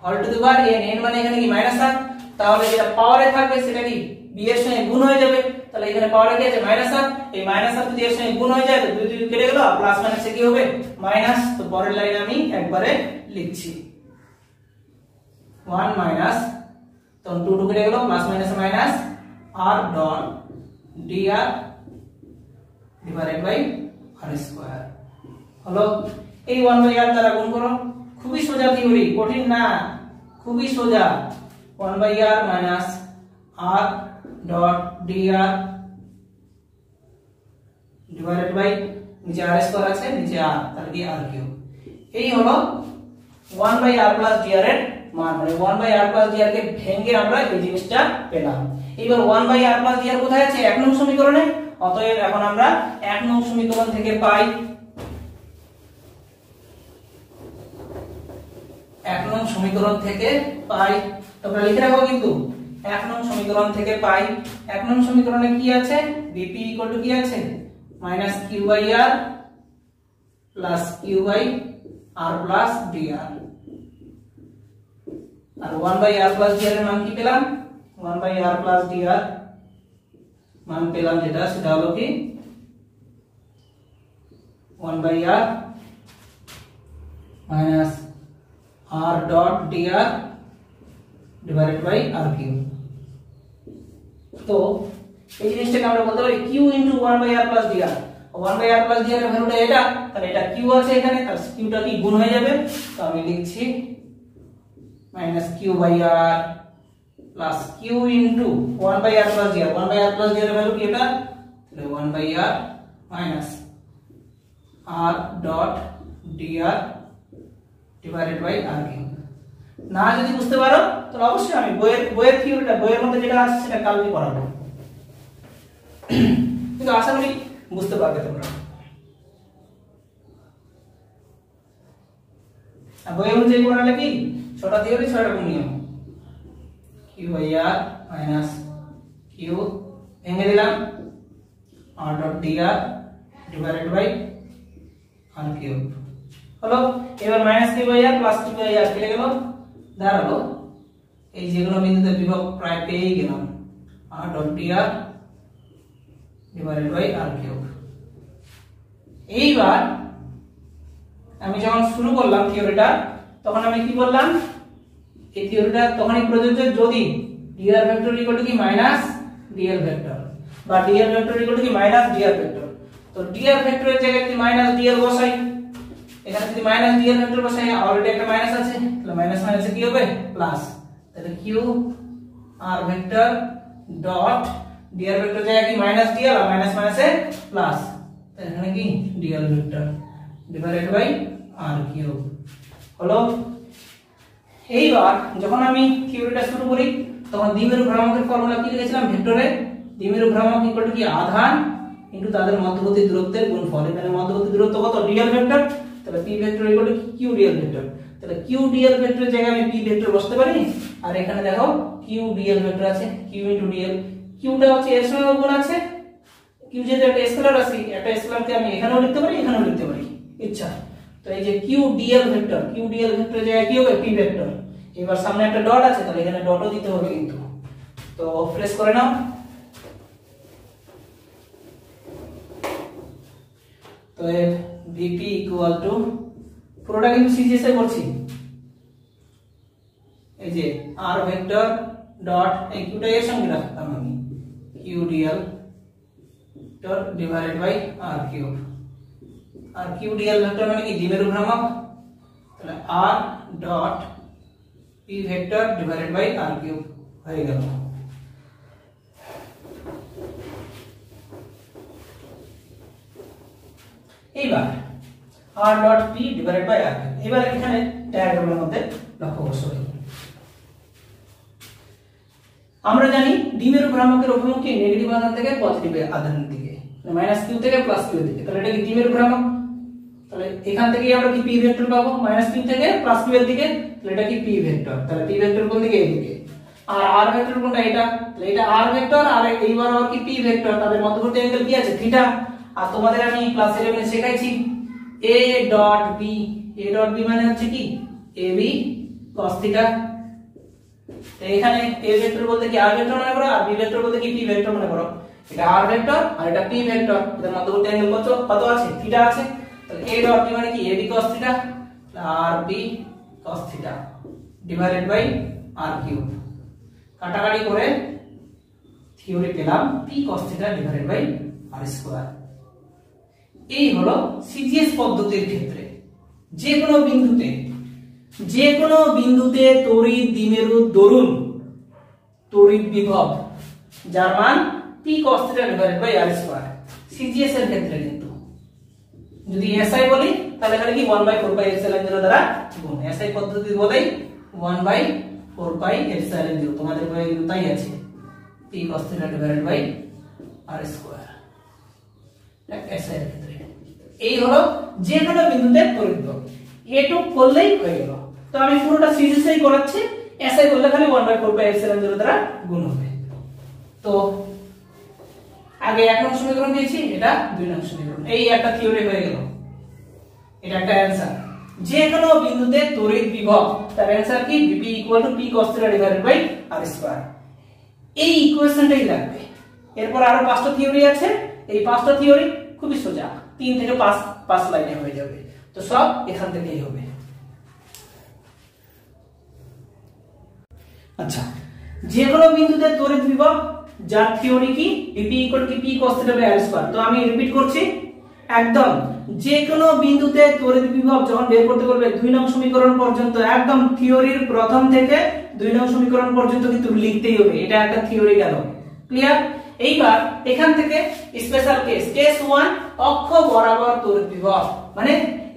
whole to the power n, n মানে এখানে কি মাইনাস হাফ, তাহলে যেটা পাওয়ারে থাকবে সেটা কি b এর সঙ্গে গুণ হয়ে যাবে, তাহলে এখানে পাওয়ারে কি আছে মাইনাস হাফ, এই মাইনাস হাফ যদি এর সঙ্গে গুণ হয়ে যায় তো 2 2 কেটে গেল, প্লাস মাইনাসে কি হবে মাইনাস, তো পরের লাইনে আমি একবারে লিখছি 1 মাইনাস, তো 2 2 কেটে গেল, প্লাস মাইনাসে minus r dot dr divided by r square হলো, এই 1/r দ্বারা গুণ করো, খুবই সোজা থিওরি, কঠিন না, খুবই সোজা, 1/r minus r dot dr divided by নিচে r স্কয়ার আছে, নিচে r, তাহলে কি r কিউব, এই হলো 1/r প্লাস dr এর মান, মানে 1/r প্লাস dr কে ভেঙে আমরা এই জিনিসটা পেলাম। এবার 1/r প্লাস dr কোথায় আছে 1 নং সমীকরণে, অতএব এখন আমরা 1 নং সমীকরণ থেকে পাই 1 নং সমীকরণ থেকে পাই, তোমরা লিখে রাখো কিন্তু 1 নং সমীকরণ থেকে পাই, 1 নং সমীকরণে কি আছে bp ইকুয়াল টু কি আছে minus q/r plus q/r plus dr, আর 1/r প্লাস dr এর মান কি পেলাম 1/r প্লাস dr মান পেলাম যেটা সেটা হলো কি 1/r minus r dot dr divided by r cube. তো এই জিনিসটাকে আমরা বলতে পারি q into 1/r plus dr, 1/r plus dr এর ভ্যালুটা এটা, তাহলে এটা q আছে এখানে, তার qটা কি গুণ হয়ে যাবে, তো আমি লিখছি minus q/r plus q into 1/r plus dr, 1/r plus dr এর ভ্যালু কি এটা, তাহলে 1/r minus r dot dr divided by r cube. না যদি বুঝতে পারো তাহলে অবশ্যই আমি বইয়ের থিওরিটা বইয়ের মধ্যে যেটা আছে সেটা কালকে পড়াবো, কিন্তু আশা করি বুঝতে পারবে তোমরা। আর বইয়ের অনুযায়ী পড়ালে কি 6টা থিওরি 6 রকম নিয়ম, q/r মাইনাস q ভেঙে দিলাম r dot dr divided by r cube হলো। এবার মাইনাস q/r প্লাস q/r কেটে গেল, দাঁড়ালো এই যেগুলো বিন্দুতে বিভব প্রায় পেয়ে গেলাম r dot dr divided by r cube. এইবার আমি যখন শুরু করলাম থিওরিটা, তখন আমি কি বললাম, এই থিওরিটা তখনই প্রযোজ্য যদি dr ভেক্টর ইকুয়াল টু কি মাইনাস dl ভেক্টর, বা dl ভেক্টর ইকুয়াল টু কি মাইনাস dr ভেক্টর। তো dr ভেক্টরের জায়গায় যদি মাইনাস dl বসাই, এখানে যদি মাইনাস dl ভেক্টর বসাই, অলরেডি একটা মাইনাস আছে, তাহলে মাইনাস মাইনাসে কি হবে প্লাস, তাহলে q r vector dot dr vector জায়গায় কি মাইনাস dl আর মাইনাস মাইনাসে প্লাস, তাহলে এখানে কি dl vector divided by r cube হলো। এইবার যখন আমি থিওরিটা শুরু করি তখন দ্বিমেরু ভ্রামকের ফর্মুলা কি লিখেছিলাম ভেক্টরে, দ্বিমেরু ভ্রামক ইকুয়াল টু কি আধান ইনটু তাদের মধ্যবর্তী দূরত্বের গুণফল। এখানে মধ্যবর্তী দূরত্ব কত dl ভেক্টর, তাহলে p vector equal two q dl vector, তাহলে q dl ভেক্টরের জায়গায় আমি p ভেক্টর বসাতে পারি। আর এখানে দেখো q dl ভেক্টর আছে, q dl, q টা হচ্ছে এর সঙ্গে গুণ আছে, q যেহেতু একটা স্কেলার আছে, একটা স্কেলারকে আমি এখানেও লিখতে পারি এখানেও লিখতে পারি ইচ্ছা। তো এই যে q dl vector, q dl ভেক্টরের জায়গায় কি হবে p ভেক্টর। এবার সামনে একটা ডট আছে, তাহলে এখানে ডটও দিতে হবে কিন্তু। তো প্রেস করে নাও, তো vp ইকুয়াল টু পুরোটা কিন্তু সিজিএস এ করছি, এই যে r ভেক্টর ডট এই qটা এর সঙ্গে রাখতাম আমি, q dl dot divided by r cube. আর q dl ভেক্টর মানে কি দ্বিমেরু ভ্রামক, তাহলে r dot p vector divided by r cube হয়ে গেল। এইবার r dot p divided by r cube, এবার এখানে ডায়াগ্রামের মধ্যে লক্ষ্য করতে, আমরা জানি দ্বিমেরু ভ্রামকের অভিমুখ কি নেগেটিভ আধান থেকে পজিটিভ আধানের দিকে, মাইনাস q থেকে প্লাস q এর দিকে, তাহলে এটা কি দ্বিমেরু ভ্রামক। তাহলে এখান থেকে আমরা কি p ভেক্টর পাবো, মাইনাস q থেকে প্লাস q এর দিকে, তাহলে এটা কি p ভেক্টর, তাহলে p ভেক্টর কোন দিকে এইদিকে, আর r ভেক্টর কোনটা এটা, তাহলে এটা r ভেক্টর, আর এইবার আবার কি p ভেক্টর, তাদের মধ্যবর্তী অ্যাঙ্গেল কি আছে থিটা। আর তোমাদের আমি ক্লাস 11 এ শেখাইছি a dot b, a dot b মানে হচ্ছে কি ab cos থিটা। তো এখানে a ভেক্টর বলতে কি r ভেক্টর মনে করো, আর b ভেক্টর বলতে কি p ভেক্টর মনে করো। এটা r ভেক্টর আর এটা p ভেক্টর, এদের মধ্যবর্তী অ্যাঙ্গেল কত আছে থিটা আছে। তাহলে a ডট b মানে কি ab cos থিটা, আর b cos theta divided by r cube. কাটাকাটি করে থিওরি পেলাম p cos theta divided by r square. এই হলো সিজিএস পদ্ধতির ক্ষেত্রে যে কোনো বিন্দুতে তড়িৎ দ্বিমেরু দরুন তড়িৎ বিভব যার মান p cos θ divided by r square. CGS এর ক্ষেত্রে কিন্তু যদি এসআই বলি তাহলে এখানে কি 1/4 পাই এপসিলন 0 দ্বারা গুণ, এসআই পদ্ধতি বলেই 1/4 পাই এপসিলন 0, তোমাদের বইয়ে কিন্তু তাই আছে p cos θ divided by r square. এটা এসআই এর ক্ষেত্রে এই হলো যে কোনো বিন্দুতে তড়িৎ বিভব, এটুক করলেই হয়ে গেল। তো আমি পুরোটা সিজিএসই করাচ্ছি, এসআই করলে খালি 1/4 পাই এপসিলন 0 দ্বারা গুণ হবে। তো আগে 1 নং সমীকরণ দিয়েছি, এটা 2 নং সমীকরণ, এই একটা থিওরি হয়ে গেল, এটা একটা অ্যানসার। যে কোনো বিন্দুতে তড়িৎ বিভব তার অ্যানসার কি Vp p cos θ divided by r square. এই ইকুয়েশনটাই লাগবে। এরপর আরো 5টা থিওরি আছে, এই 5টা থিওরি খুবই সোজা, 3 থেকে 5 লাইনে হয়ে যাবে। তো সব এখান থেকেই হবে। আচ্ছা, যে কোনো বিন্দুতে তড়িৎ বিভব যার থিওরি কি Vp p cos θ by r square. তো আমি রিপিট করছি একদম, যে কোনো বিন্দুতে তড়িৎ বিভব যখন বের করতে বলবে 2 নং সমীকরণ পর্যন্ত একদম থিওরির প্রথম থেকে 2 নং সমীকরণ পর্যন্ত কিন্তু লিখতেই হবে, এটা একটা থিওরি গেল। ক্লিয়ার? এইবার এখান থেকে স্পেশাল কেস 1 অক্ষ বরাবর তড়িৎ বিভব, মানে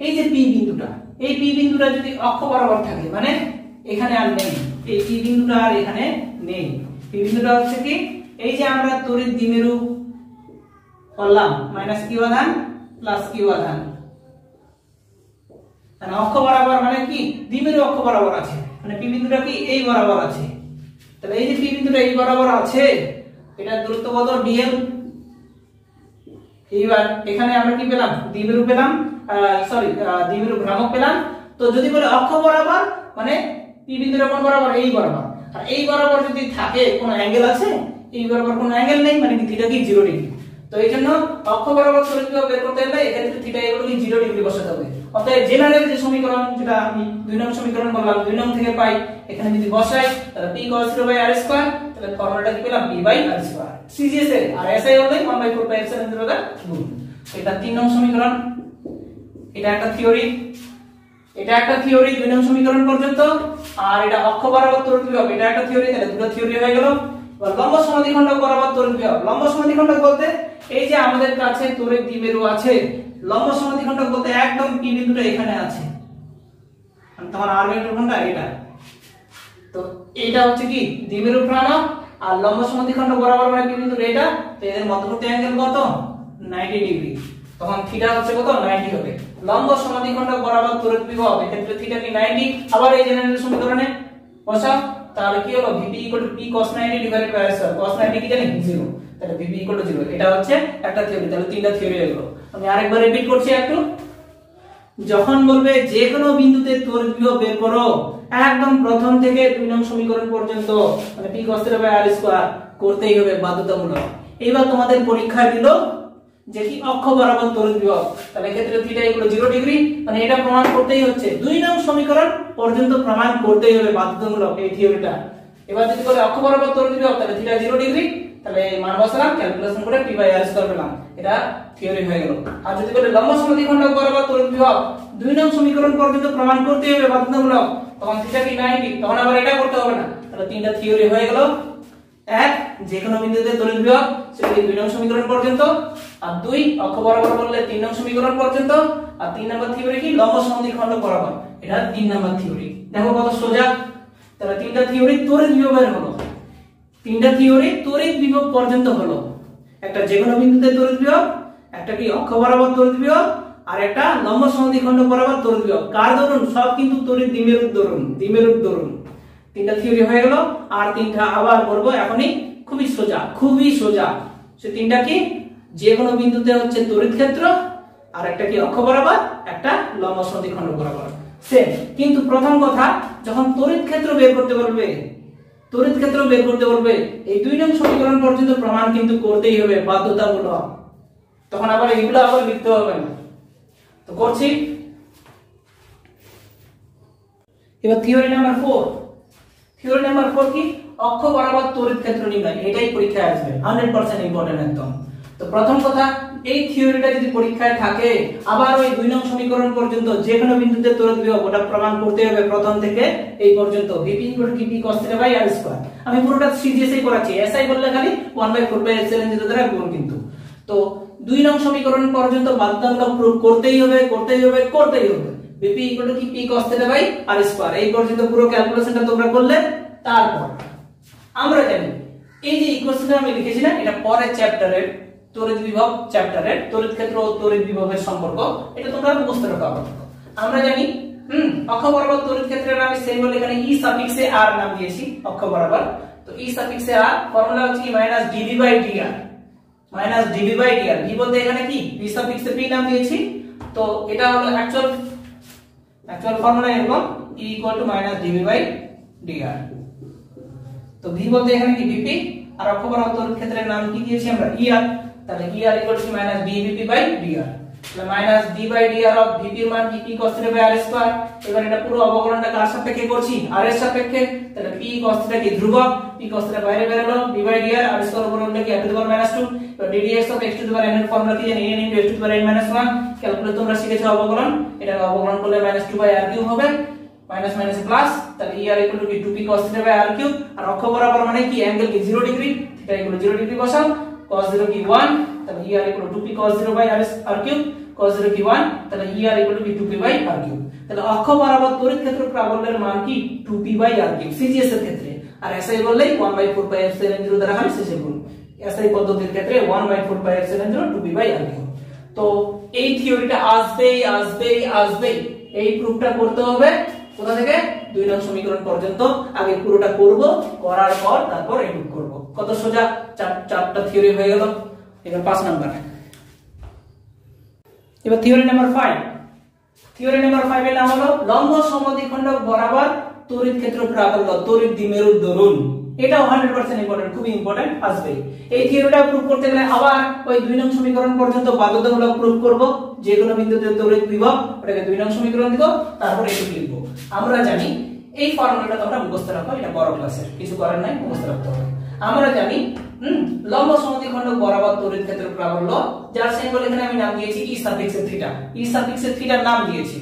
এই যে p বিন্দুটা, এই p বিন্দুটা যদি অক্ষ বরাবর থাকে মানে এখানে আর নেই, এই p বিন্দুটা আর এখানে নেই। p বিন্দুটা হচ্ছে কি এই যে আমরা তড়িৎ দ্বিমেরু করলাম মাইনাস q আধান প্লাস q আধান, মানে অক্ষ বরাবর মানে কি দ্বিমেরু অক্ষ বরাবর আছে, মানে p বিন্দুটা কি এই বরাবর আছে। তাহলে এই যে p বিন্দুটা এই বরাবর আছে, এটা দূরত্ব কত dl। এইবার এখানে আমরা কি পেলাম দ্বিমেরু পেলাম, দ্বিমেরু ভ্রামক পেলাম। তো যদি বলে অক্ষ বরাবর মানে p বিন্দুটা কোন বরাবর এই বরাবর, আর এই বরাবর যদি থাকে কোন অ্যাঙ্গেল আছে, এই বরাবর কোন অ্যাঙ্গেল নেই মানে কি থিটা কি 0 ডিগ্রি। তো এই জন্য অক্ষ বরাবর তড়িৎ বিভব বের করতে হলে এক্ষেত্রে থিটা ইকুয়াল টু 0 ডিগ্রি বসাতে হবে। অতএব জেনারেল যে সমীকরণ যেটা আমি 2 নং সমীকরণ বললাম 2 নং থেকে পাই, এখানে যদি বসাই তাহলে p cos 0/r2, তাহলে ফর্মুলাটা কি পেলাম p/r2 সিজিএস এর, আর এসআই হলে 1/4 পাই এপসিলন 0 দ্বারা গুণ। এটা 3 নং সমীকরণ। এটা একটা থিওরি, 2 নং সমীকরণ পর্যন্ত। আর এটা অক্ষ বরাবর তড়িৎ বিভব, এটা একটা থিওরি, তাহলে দুটো থিওরি হয়ে গেল। এবার লম্ব সমাধিখণ্ডক বরাবর তড়িৎ বিভব। লম্ব সমাধিখণ্ডক বলতে এই যে আমাদের কাছে তড়িৎ দ্বিমেরু আছে, লম্ব সমাধিখণ্ডক বলতে একদম p বিন্দুটা এখানে আছে, তোমার r ভেক্টর কোনটা এটা, তো এটা হচ্ছে কি দ্বিমেরু প্রাণক, আর লম্ব সমাধিখণ্ডক বরাবর মানে p বিন্দু এটা, তো এদের মধ্যবর্তী অ্যাঙ্গেল কত 90 ডিগ্রি, তখন থিটা হচ্ছে কত 90 হবে। লম্ব সমাধিখণ্ডক বরাবর তড়িৎ বিভব, এক্ষেত্রে থিটা কি 90। আবার এই জেনারেল সমীকরণে বসাও, তাহলে কি হলো Vp p cos 90 divided by r2, cos 90 কি জানি 0, তাহলে Vp 0। এটা হচ্ছে একটা থিওরি, তাহলে তিনটা থিওরি হলো। আমি আরেকবার রিপিট করছি একটু। যখন বলবে যে কোনো বিন্দুতে তড়িৎ বিভব বের করো, একদম প্রথম থেকে 2 নং সমীকরণ পর্যন্ত মানে p cos 0/r2 করতেই হবে বাধ্যতামূলক। এইবার তোমাদের পরীক্ষায় দিল যে কি অক্ষ বরাবর তড়িৎ বিভব, তাহলে ক্ষেত্রে থিটা ইকুয়াল 0 ডিগ্রি, মানে এটা প্রমাণ করতেই হচ্ছে 2 নং সমীকরণ পর্যন্ত প্রমাণ করতেই হবে বাধ্যতামূলক এই থিওরিটা। এবার যদি বলে অক্ষ বরাবর তড়িৎ বিভব, তাহলে থিটা 0 ডিগ্রি, তাহলে মান বসালাম, ক্যালকুলেশন করে p/r2 পেলাম, এটা থিওরি হয়ে গেল। আর যদি বলে লম্ব সমাধিখণ্ডক বরাবর তড়িৎ বিভব 2 নং সমীকরণ পর্যন্ত প্রমাণ করতেই হবে বাধ্যতামূলক, তখন থিটা কি 90, তখন আবার এটা করতে হবে না, তাহলে তিনটা থিওরি হয়ে গেল। এক, যে কোনো বিন্দুতে তড়িৎ বিভব সেটা 2 নং সমীকরণ পর্যন্ত, আর 2 অক্ষ বরাবর বললে 3 নং সমীকরণ পর্যন্ত, আর 3 নম্বর থিওরি কি লম্ব সমাধিখণ্ডক বরাবর, এটা 3 নম্বর থিওরি। দেখো কত সোজা, তাহলে তিনটা থিওরি তড়িৎ বিভবের হলো, তিনটা থিওরি তড়িৎ বিভব পর্যন্ত হলো। একটা যে কোনো বিন্দুতে তড়িৎ বিভব, একটা কি অক্ষ বরাবর তড়িৎ বিভব, আর একটা লম্ব সমাধিখণ্ডক বরাবর তড়িৎ বিভব। কার দরুন? সব কিন্তু তড়িৎ দ্বিমেরুর দরুন, দ্বিমেরুর দরুন। তিনটা থিওরি হয়ে গেল, আর তিনটা আবার করব এখনই, খুবই সোজা, খুবই সোজা। সে তিনটা কি, যে কোনো বিন্দুতে হচ্ছে তড়িৎ ক্ষেত্র, আর একটা কি অক্ষ বরাবর, একটা লম্ব সমাধিখণ্ডক বরাবর, সেম। কিন্তু প্রথম কথা, যখন তড়িৎ ক্ষেত্র বের করতে বলবে, তড়িৎ ক্ষেত্র বের করতে বলবে, এই 2 নং সমীকরণ পর্যন্ত প্রমাণ কিন্তু করতেই হবে বাধ্যতামূলক, তখন আবার এগুলো আবার লিখতে হবে না। তো করছি। এবার থিওরি নাম্বার 4। থিওরি নাম্বার 4 কি, অক্ষ বরাবর তড়িৎ ক্ষেত্র নির্ণয়। এটাই পরীক্ষায় আসবে, 100% ইম্পর্টেন্ট একদম। তো প্রথম কথা, এই থিওরিটা যদি পরীক্ষায় থাকে, আবার ওই 2 নং সমীকরণ পর্যন্ত যে কোনো বিন্দুতে তড়িৎ বিভব ওটা প্রমাণ করতে হবে প্রথম থেকে এই পর্যন্ত। Vp p cos 3/r2, আমি পুরোটা সিজিএস এই করাচ্ছি, এসআই বললে খালি 1/4 পাই এপসিলন 0 দ্বারা গুণ। কিন্তু তো 2 নং সমীকরণ পর্যন্ত বাধ্যতামূলক প্রুফ করতেই হবে, করতেই হবে, করতেই হবে। Vp p cos 3/r2 এই পর্যন্ত পুরো ক্যালকুলেশনটা তোমরা করলে, তারপর আমরা জানি এই যে ইকুয়েশনটা আমি লিখেছি না, এটা পরের চ্যাপ্টারের তড়িৎ বিভব চ্যাপ্টারের তড়িৎ ক্ষেত্র ও তড়িৎ বিভবের সম্পর্ক, এটা তোমরা মুখস্থ রাখো আপাতত। আমরা জানি অক্ষ বরাবর তড়িৎ ক্ষেত্রের আমি সেই বলে এখানে e সাফিক্সে r নাম দিয়েছি অক্ষ বরাবর। তো e সাফিক্সে r ফর্মুলা হচ্ছে কি -dv/dr, -dv/dr। v বলতে এখানে কি v সাফিক্সে p নাম দিয়েছি, তো এটা হলো অ্যাকচুয়াল ফর্মুলা এরকম e -dv/dr। তো v বলতে এখানে কি vp, আর অক্ষ বরাবর তড়িৎ ক্ষেত্রের নাম কি দিয়েছি আমরা er, তাহলে er -dvp/dr, তাহলে -d/dr অফ vp এর মান কি p cos 3/r2। এবার এটা পুরো অবকলনটা কার সাপেক্ষে করছি, r এর সাপেক্ষে, তাহলে p cos 3 কি ধ্রুবক, p cos 3 বাইরে বের হলো, d/dr r2 উপর উঠলে কি r⁻²। তো ddx অফ x⁻n এর ফর্মুলা কি জানি, n * x⁻n-1। ক্যালকুলেট তোমরা শিখেছো অবকলন, এটা অবকলন করলে -2/r³ হবে, মাইনাস মাইনাসে প্লাস, তাহলে er = 2p cos 3/r³। আর অক্ষ বরাবর মানে কি অ্যাঙ্গেল কি 0 ডিগ্রি, থিটা = 0 ডিগ্রি বসাও, cos 0 কি 1, তাহলে er = 2p cos 0/r³, cos 0 কি 1, তাহলে er = 2p/r³। তাহলে অক্ষ বরাবর তড়িৎ ক্ষেত্র প্রাবল্যের মান কি 2p/r³ সিজিএস এর ক্ষেত্রে, আর এসআই বললেই 1/4 পাই এপসিলন 0 দ্বারা খালি শেষে গুণ। এসআই পদ্ধতির ক্ষেত্রে 1/4 পাই এপসিলন 0 2p/r³। তো এই থিওরিটা আসবেই, এই প্রুফটা করতে হবে কোথা থেকে, 2 নং সমীকরণ পর্যন্ত। আগে পুরোটা করব, করার পর তারপর এডুট করব। কত সোজা, চারটা থিওরি হয়ে গেল। এবার 5 নাম্বার। এবার থিওরি নাম্বার 5। থিওরি নাম্বার 5 এর নাম হলো লম্ব সমদ্বিখণ্ডক বরাবর তড়িৎ ক্ষেত্র প্রাবল্য তড়িৎ দ্বিমেরুর দরুন। এটাও 100% ইম্পর্টেন্ট, খুবই ইম্পর্টেন্ট আসবে। এই থিওরিটা প্রুফ করতে গেলে আবার ওই 2 নং সমীকরণ পর্যন্ত বাধ্যতামূলক প্রুফ করব। যে কোনো বিন্দুতে তড়িৎ বিভব ওটাকে 2 নং সমীকরণ দিব, তারপর এটুকু লিখব। আমরা জানি এই ফর্মুলাটা তোমরা মুখস্থ রাখো, এটা বড় ক্লাসের, কিছু করার নাই, মুখস্থ রাখতে হবে। আমরা জানি লম্ব সমদ্বিখণ্ডক বরাবর তড়িৎ ক্ষেত্র প্রাবল্য, যার সিম্বল এখানে আমি নাম দিয়েছি E suffix theta. E suffix থিটার নাম দিয়েছি।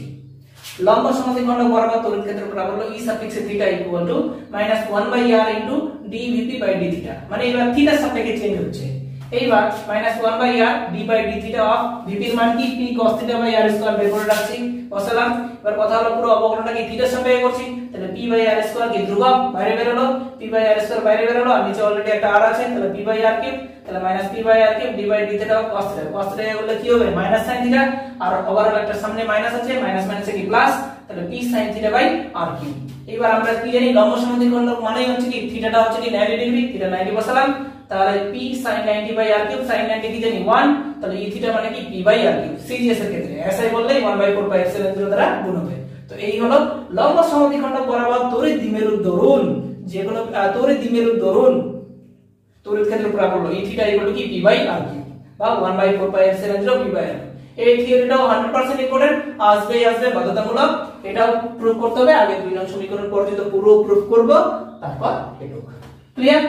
লম্ব সমদ্বিখণ্ডক বরাবর তড়িৎ ক্ষেত্র প্রাবল্য E suffix theta equal to -1/r into dvp/d theta. মানে এবার থিটার সাপেক্ষে চেঞ্জ হচ্ছে। এইবার -1/r d/d theta of vp এর মান কি p cos theta by r square বের করে রাখছি, বসালাম। এবার কথা হলো পুরো অবকলনটাকে থিটার সাপেক্ষে করছি, তাহলে p/r স্কয়ার কি ধ্রুবক বাইরে বের হলো, p/r স্কয়ার বাইরে বের হলো, আর নিচে অলরেডি একটা r আছে, তাহলে p/r কিউব, তাহলে -p/r cube d/d theta of cos theta. cos theta বললে কি হবে মাইনাস sin থিটা, আর ওভারঅল একটা সামনে মাইনাস আছে, মাইনাস মাইনাসে কি প্লাস, তাহলে p sin theta by r cube. এবার আমরা কি জানি লম্ব সমদ্বিখণ্ডক মানেই হচ্ছে কি থিটাটা হচ্ছে কি 90 ডিগ্রি, থিটা 90 বসালাম, তাহলে p sin 90 by r cube, sin 90 কি জানি 1, তাহলে e থিটা মানে কি p by r cube. CGS এর ক্ষেত্রে এসআই বললেই 1/4 পাই এপসিলন 0 দ্বারা গুণ হবে। তো এই হলো লম্ব সমদ্বিখণ্ডক বরাবর তড়িৎ দ্বিমেরুর দরুন, যে কোনো তড়িৎ দ্বিমেরুর দরুন তড়িৎ ক্ষেত্র প্রাবল্য e থিটা ইকুয়াল টু কি p বাই r কিউব বা 1/4 pi epsilon 0 p by r। এই থিওরিটাও 100% ইম্পর্টেন্ট, আসবে বাধ্যতামূলক। এটাও প্রুফ করতে হবে, আগে 2 নং সমীকরণ পর্যন্ত পুরো প্রুফ করব, তারপর এটুকু ক্লিয়ার।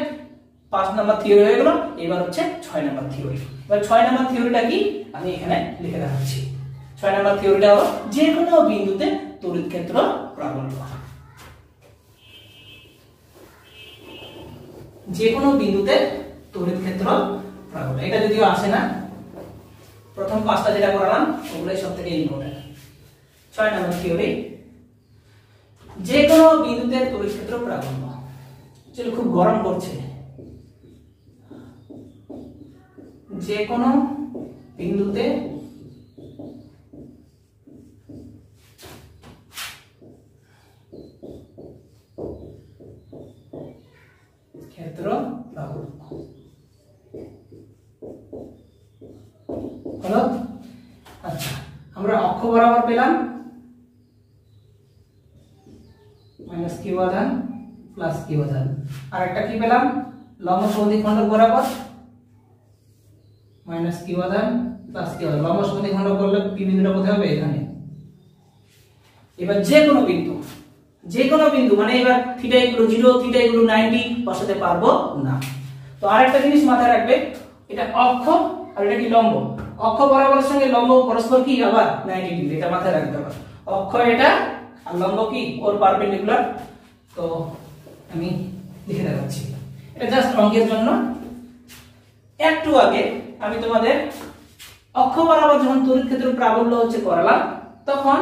5 নাম্বার থিওরি হয়ে গেল। এবার হচ্ছে 6 নাম্বার থিওরি। এবার 6 নাম্বার থিওরিটা কি আমি এখানে লিখে দেখাচ্ছি। 6 নাম্বার থিওরিটা হলো যে কোনো বিন্দুতে তড়িৎ ক্ষেত্র প্রাবল্য। যে কোনো বিন্দুতে তড়িৎ ক্ষেত্র প্রাবল্য, এটা যদিও আসে না, প্রথম 5টা যেটা করালাম ওগুলাই সবথেকে ইম্পর্টেন্ট। 6 নাম্বার থিওরি, যে কোনো বিন্দুতে তড়িৎ ক্ষেত্র প্রাবল্য। চলো, খুব গরম করছে। যে কোনো বিন্দুতে ক্ষেত্র প্রাবল্য হলো। আচ্ছা, আমরা অক্ষ বরাবর পেলাম মাইনাস কিউ আধান প্লাস কিউ আধান, আর একটা কি পেলাম লম্ব সমদ্বিখণ্ডক বরাবর মাইনাস কিউ আধান প্লাস কিউ আধান। লম্ব সমদ্বিখণ্ডক করলে পি বিন্দুটা কোথায় হবে, এখানে। এবার যে কোনো বিন্দু মানে এবার থিটা ইকুয়াল 0, থিটা ইকুয়াল 90 বসাতে পারবো না। তো আরেকটা জিনিস মাথায় রাখবে, এটা অক্ষ আর এটা কি লম্ব। অক্ষ বরাবরের সঙ্গে লম্ব পরস্পর কি আবার 90 ডিগ্রি, এটা মাথায় রাখতে হবে। অক্ষ এটা আর লম্ব কি ওর পারপেন্ডিকুলার। তো আমি লিখে দেখাচ্ছি, এটা জাস্ট অঙ্কের জন্য। একটু আগে আমি তোমাদের অক্ষ বরাবর যখন তড়িৎ ক্ষেত্র প্রাবল্য হচ্ছে করালাম, তখন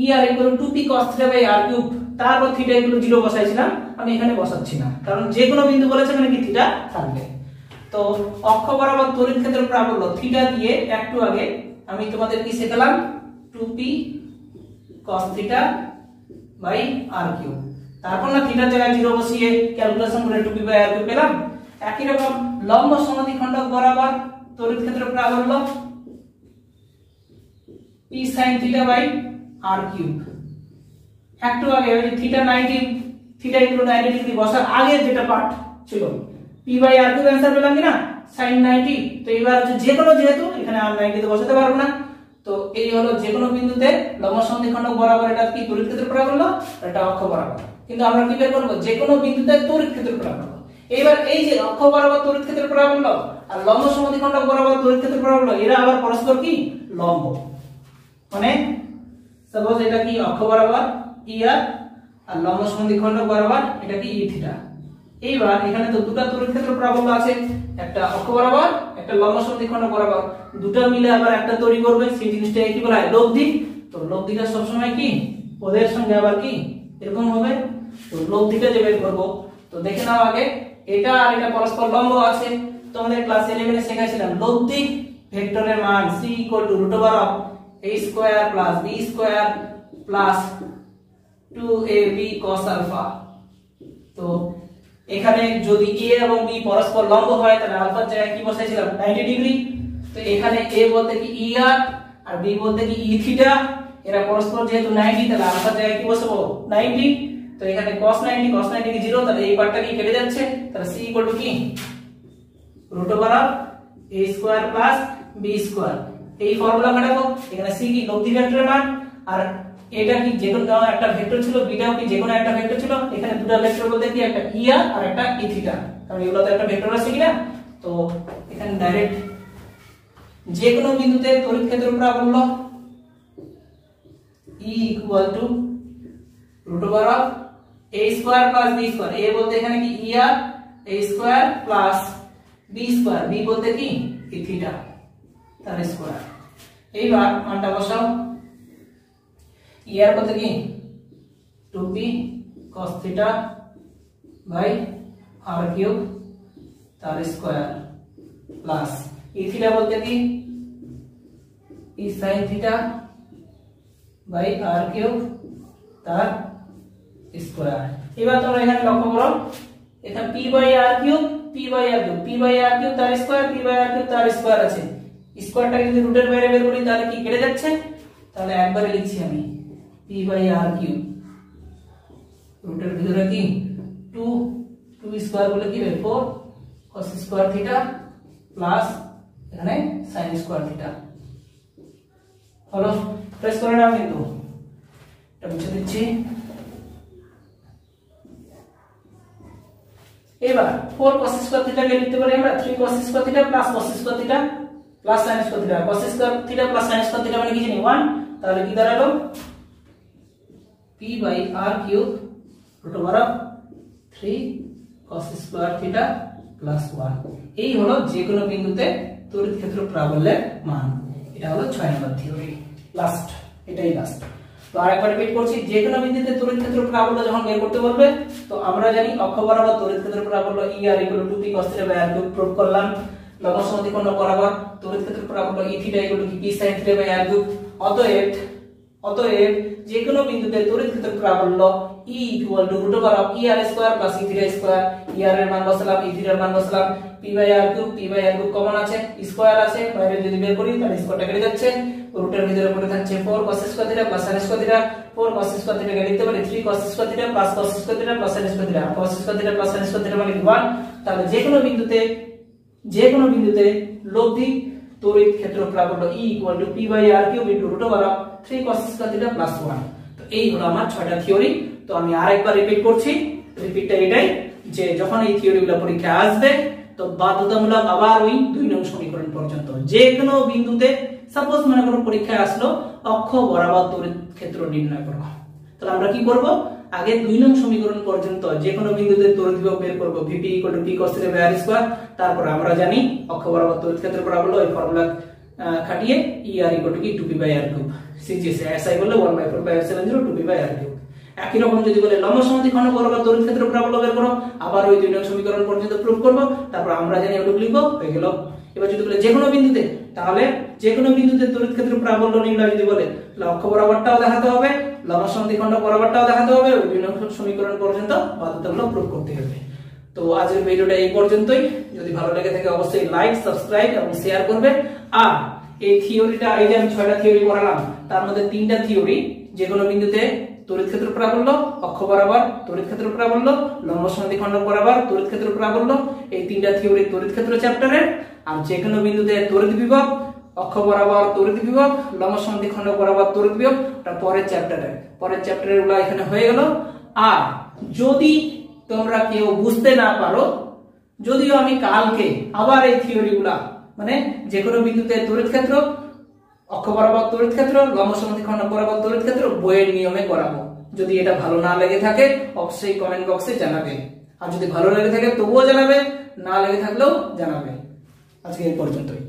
er equal to 2p cos theta by r cube, তারপর থিটা ইকুয়াল 0 বসাইছিলাম। আমি এখানে বসাচ্ছি না, কারণ যে কোনো বিন্দু বলেছে এখানে কি থিটা থাকবে। তো অক্ষ বরাবর তড়িৎ ক্ষেত্র প্রাবল্য থিটা দিয়ে একটু আগে আমি তোমাদের কি শেখালাম 2p cos theta by r cube. তারপর না থিটার জায়গায় 0 বসিয়ে ক্যালকুলেশন করে 2p বাই r কিউব পেলাম। একই রকম লম্ব সমদ্বিখণ্ডক বরাবর তড়িৎ ক্ষেত্র প্রাবল্য p sin theta by r cube. একটু আগে ওই থিটা 90, থিটা ইকুয়াল 90 ডিগ্রি বসার আগে যেটা পার্ট ছিল p by r cube answer পেলাম কি না sin 90। তো এবার হচ্ছে যে কোনো, যেহেতু এখানে r 90 তে বসাতে পারবো না, তো এই হলো যে কোনো বিন্দুতে লম্ব সমদ্বিখণ্ডক বরাবর এটা কি তড়িৎ ক্ষেত্র প্রাবল্য, এটা অক্ষ বরাবর। কিন্তু আমরা কি বের করব, যে কোনো বিন্দুতে তড়িৎ ক্ষেত্র প্রাবল্য। এবার এই যে অক্ষ বরাবর তড়িৎ ক্ষেত্র প্রাবল্য আর লম্ব সমদ্বিখণ্ডক বরাবর তড়িৎ ক্ষেত্র প্রাবল্য, এরা আবার পরস্পর কি লম্ব। মানে সাপোজ এটা কি অক্ষ বরাবর er আর লম্ব সমদ্বিখণ্ডক বরাবর এটা কি e থিটা। এইবার এখানে তো দুটো তড়িৎ ক্ষেত্র প্রাবল্য আছে, একটা অক্ষ বরাবর একটা লম্ব সমদ্বিখণ্ডক বরাবর, দুটো মিলে আবার একটা তৈরি করবে। সেই জিনিসটাকে কি বলা হয় লব দিক। তো লব দিকটা সব সময় কি ওদের সঙ্গে আবার কি এরকম হবে। তো লব দিকটা যে বের করব, তো দেখে নাও আগে এটা আর এটা পরস্পর লম্ব আছে। তোমাদের ক্লাস 11 এ শেখাইছিলাম লব দিক ভেক্টরের মান c √a square plus b square plus 2ab cos alpha. তো এখানে যদি a এবং b পরস্পর লম্ব হয় তাহলে আলফার জায়গায় কি বসাইছিলাম 90 ডিগ্রি। তো এখানে a বলতে কি er আর b বলতে কি e থিটা, এরা পরস্পর যেহেতু 90 তাহলে আলফার জায়গায় কি বসাবো 90, তো এখানে cos 90 কি 0, তাহলে এই পার্টটা কি কেটে যাচ্ছে, তাহলে c = কি √a² + b²। এই ফর্মুলা খাটাবো, এখানে c কি লব্ধি ভেক্টরের মান, আর এটা কি যে কোনো একটা ভেক্টর ছিল, বিটাও কি যে কোনো একটা ভেক্টর ছিল। এখানে দুটো ভেক্টর বলতে কি একটা ইয়া আর একটা ই থিটা, কারণ এগুলো তো একটা ভেক্টর আছে কিনা। তো এখানে ডাইরেক্ট যে কোনো বিন্দুতে তড়িৎ ক্ষেত্র প্রাবল্য E = √a² + b²। a বলতে এখানে কি ই আর, a² + b², b বলতে কি ই থিটা তার স্কয়ার। এইবার মানটা বসাও, ই আর বলতে কি 2p cos θ / r³ তার স্কয়ার প্লাস ই থিটা বলতে কি ই sin θ / r³ তার স্কয়ার। এবার তোমরা এখানে লক্ষ্য করো, এখানে p/r³ তার স্কয়ার, p/r³ তার স্কয়ার আছে। স্কয়ারটা যদি রুটের বাইরে বের করি তাহলে কি কেটে যাচ্ছে, তাহলে একবারে লিখছি আমি p/r³ রুটের ভিতরে কি 2 স্কয়ার বলে কি 4 cos² θ প্লাস এখানে sin² θ হলো। প্রেস করে নাও, কিন্তু এটা মুছে দিচ্ছি। এবার 4 cos² θ কে লিখতে পারি আমরা 3 cos² θ plus cos² θ plus sin² θ। cos² θ plus sin² θ মানে কি জানি 1, তাহলে কি দাঁড়ালো p/r³ √3 cos² θ প্লাস 1। এই হলো যে কোনো বিন্দুতে তড়িৎ ক্ষেত্র প্রাবল্যের মান। এটা হলো 6 নম্বর থিওরি, লাস্ট, এটাই লাস্ট। তো আরেকবার রিপিট করছি, যে কোনো বিন্দুতে তড়িৎ ক্ষেত্র প্রাবল্য যখন বের করতে বলবে, তো আমরা জানি অক্ষ বরাবর তড়িৎ ক্ষেত্র প্রাবল্য E r = 2p cos θ / r³ proof করলাম। লম্ব সমদ্বিখণ্ড বরাবর তড়িৎ ক্ষেত্র প্রাবল্য E θ = কি p sin θ / r³। অতএব যে কোনো বিন্দুতে তড়িৎ ক্ষেত্র প্রাবল্য E = √er² + E θ²। E r এর মান বসালাম, E θ এর মান বসালাম, p/r³ কমন আছে, স্কয়ার আছে, বাইরে যদি বের করি তাহলে স্কয়ারটা কেটে যাচ্ছে, রুটের ভিতরে পড়ে থাকছে 4 cos² θ প্লাস sin² θ। 4 cos² θ কে লিখতে পারি 3 cos² θ plus cos² θ plus sin² θ। cos² θ plus sin² θ মানে 1। তাহলে যে কোনো বিন্দুতে লব্ধি তড়িৎ ক্ষেত্র প্রাবল্য E = p/r³ * √3 cos² θ প্লাস 1। তো এই হলো আমার 6টা থিওরি। তো আমি আরেকবার রিপিট করছি, রিপিটটা এটাই যে যখন এই থিওরিগুলো পরীক্ষা আসবে তো বাধ্যতামূলক আবার ওই 2 নং সমীকরণ পর্যন্ত যে কোনো বিন্দুতে, সাপোজ মনে করো পরীক্ষায় আসলো অক্ষ বরাবর তড়িৎ ক্ষেত্র নির্ণয় করো, তাহলে আমরা কি করব, আগে 2 নং সমীকরণ পর্যন্ত যে কোনো বিন্দুতে তড়িৎ বিভব বের করব, Vp = p cos θ / r²। তারপর আমরা জানি অক্ষ বরাবর তড়িৎ ক্ষেত্র প্রাবল্য, এই ফর্মুলা খাটিয়ে E r = কি 2p/r³, সিজিএস SI বললে 1/4πε0 2p/r³। একই রকম যদি বলে লম্ব সমদ্বিখণ্ড বরাবর তড়িৎ ক্ষেত্র প্রাবল্য বের করো, আবার ওই 2 নং সমীকরণ পর্যন্ত প্রুফ করব, তারপর আমরা জানি ওটুকু লিখব, হয়ে গেল। এবার যদি বলে যে কোনো বিন্দুতে, তাহলে যে কোনো বিন্দুতে তড়িৎ ক্ষেত্র প্রাবল্য নির্ণয় যদি বলে, তাহলে অক্ষ বরাবরটাও দেখাতে হবে, লম্ব সমদ্বিখণ্ড বরাবরটাও দেখাতে হবে, ওই 2 নং সমীকরণ পর্যন্ত বাধ্যতামূলক প্রুফ করতে হবে। তো আজকের ভিডিওটা এই পর্যন্তই। যদি ভালো লেগে থাকে অবশ্যই লাইক, সাবস্ক্রাইব এবং শেয়ার করবে। আর এই থিওরিটা, এই যে আমি 6টা থিওরি পড়ালাম, তার মধ্যে 3টা থিওরি যে কোনো বিন্দুতে তড়িৎ ক্ষেত্র প্রাবল্য, অক্ষ বরাবর তড়িৎ ক্ষেত্র প্রাবল্য, লম্ব সমদ্বিখণ্ড বরাবর তড়িৎ ক্ষেত্র প্রাবল্য, এই 3টা থিওরি তড়িৎ ক্ষেত্র চ্যাপ্টারের। আর যে কোনো বিন্দুতে তড়িৎ বিভব, অক্ষ বরাবর তড়িৎ বিভব, লম্ব সমদ্বিখণ্ড বরাবর তড়িৎ বিভব, এটা পরের চ্যাপ্টারের গুলো এখানে হয়ে গেল। আর যদি তোমরা কেউ বুঝতে না পারো, যদিও আমি কালকে আবার এই থিওরিগুলা, মানে যে কোনো বিন্দুতে তড়িৎ ক্ষেত্র, অক্ষ বরাবর তড়িৎ ক্ষেত্র, লম্ব সমদ্বিখণ্ড বরাবর তড়িৎ ক্ষেত্র বইয়ের নিয়মে করাবো। যদি এটা ভালো না লেগে থাকে অবশ্যই কমেন্ট বক্সে জানাবে, আর যদি ভালো লেগে থাকে তবুও জানাবে, না লেগে থাকলেও জানাবে। আজকে এই পর্যন্তই।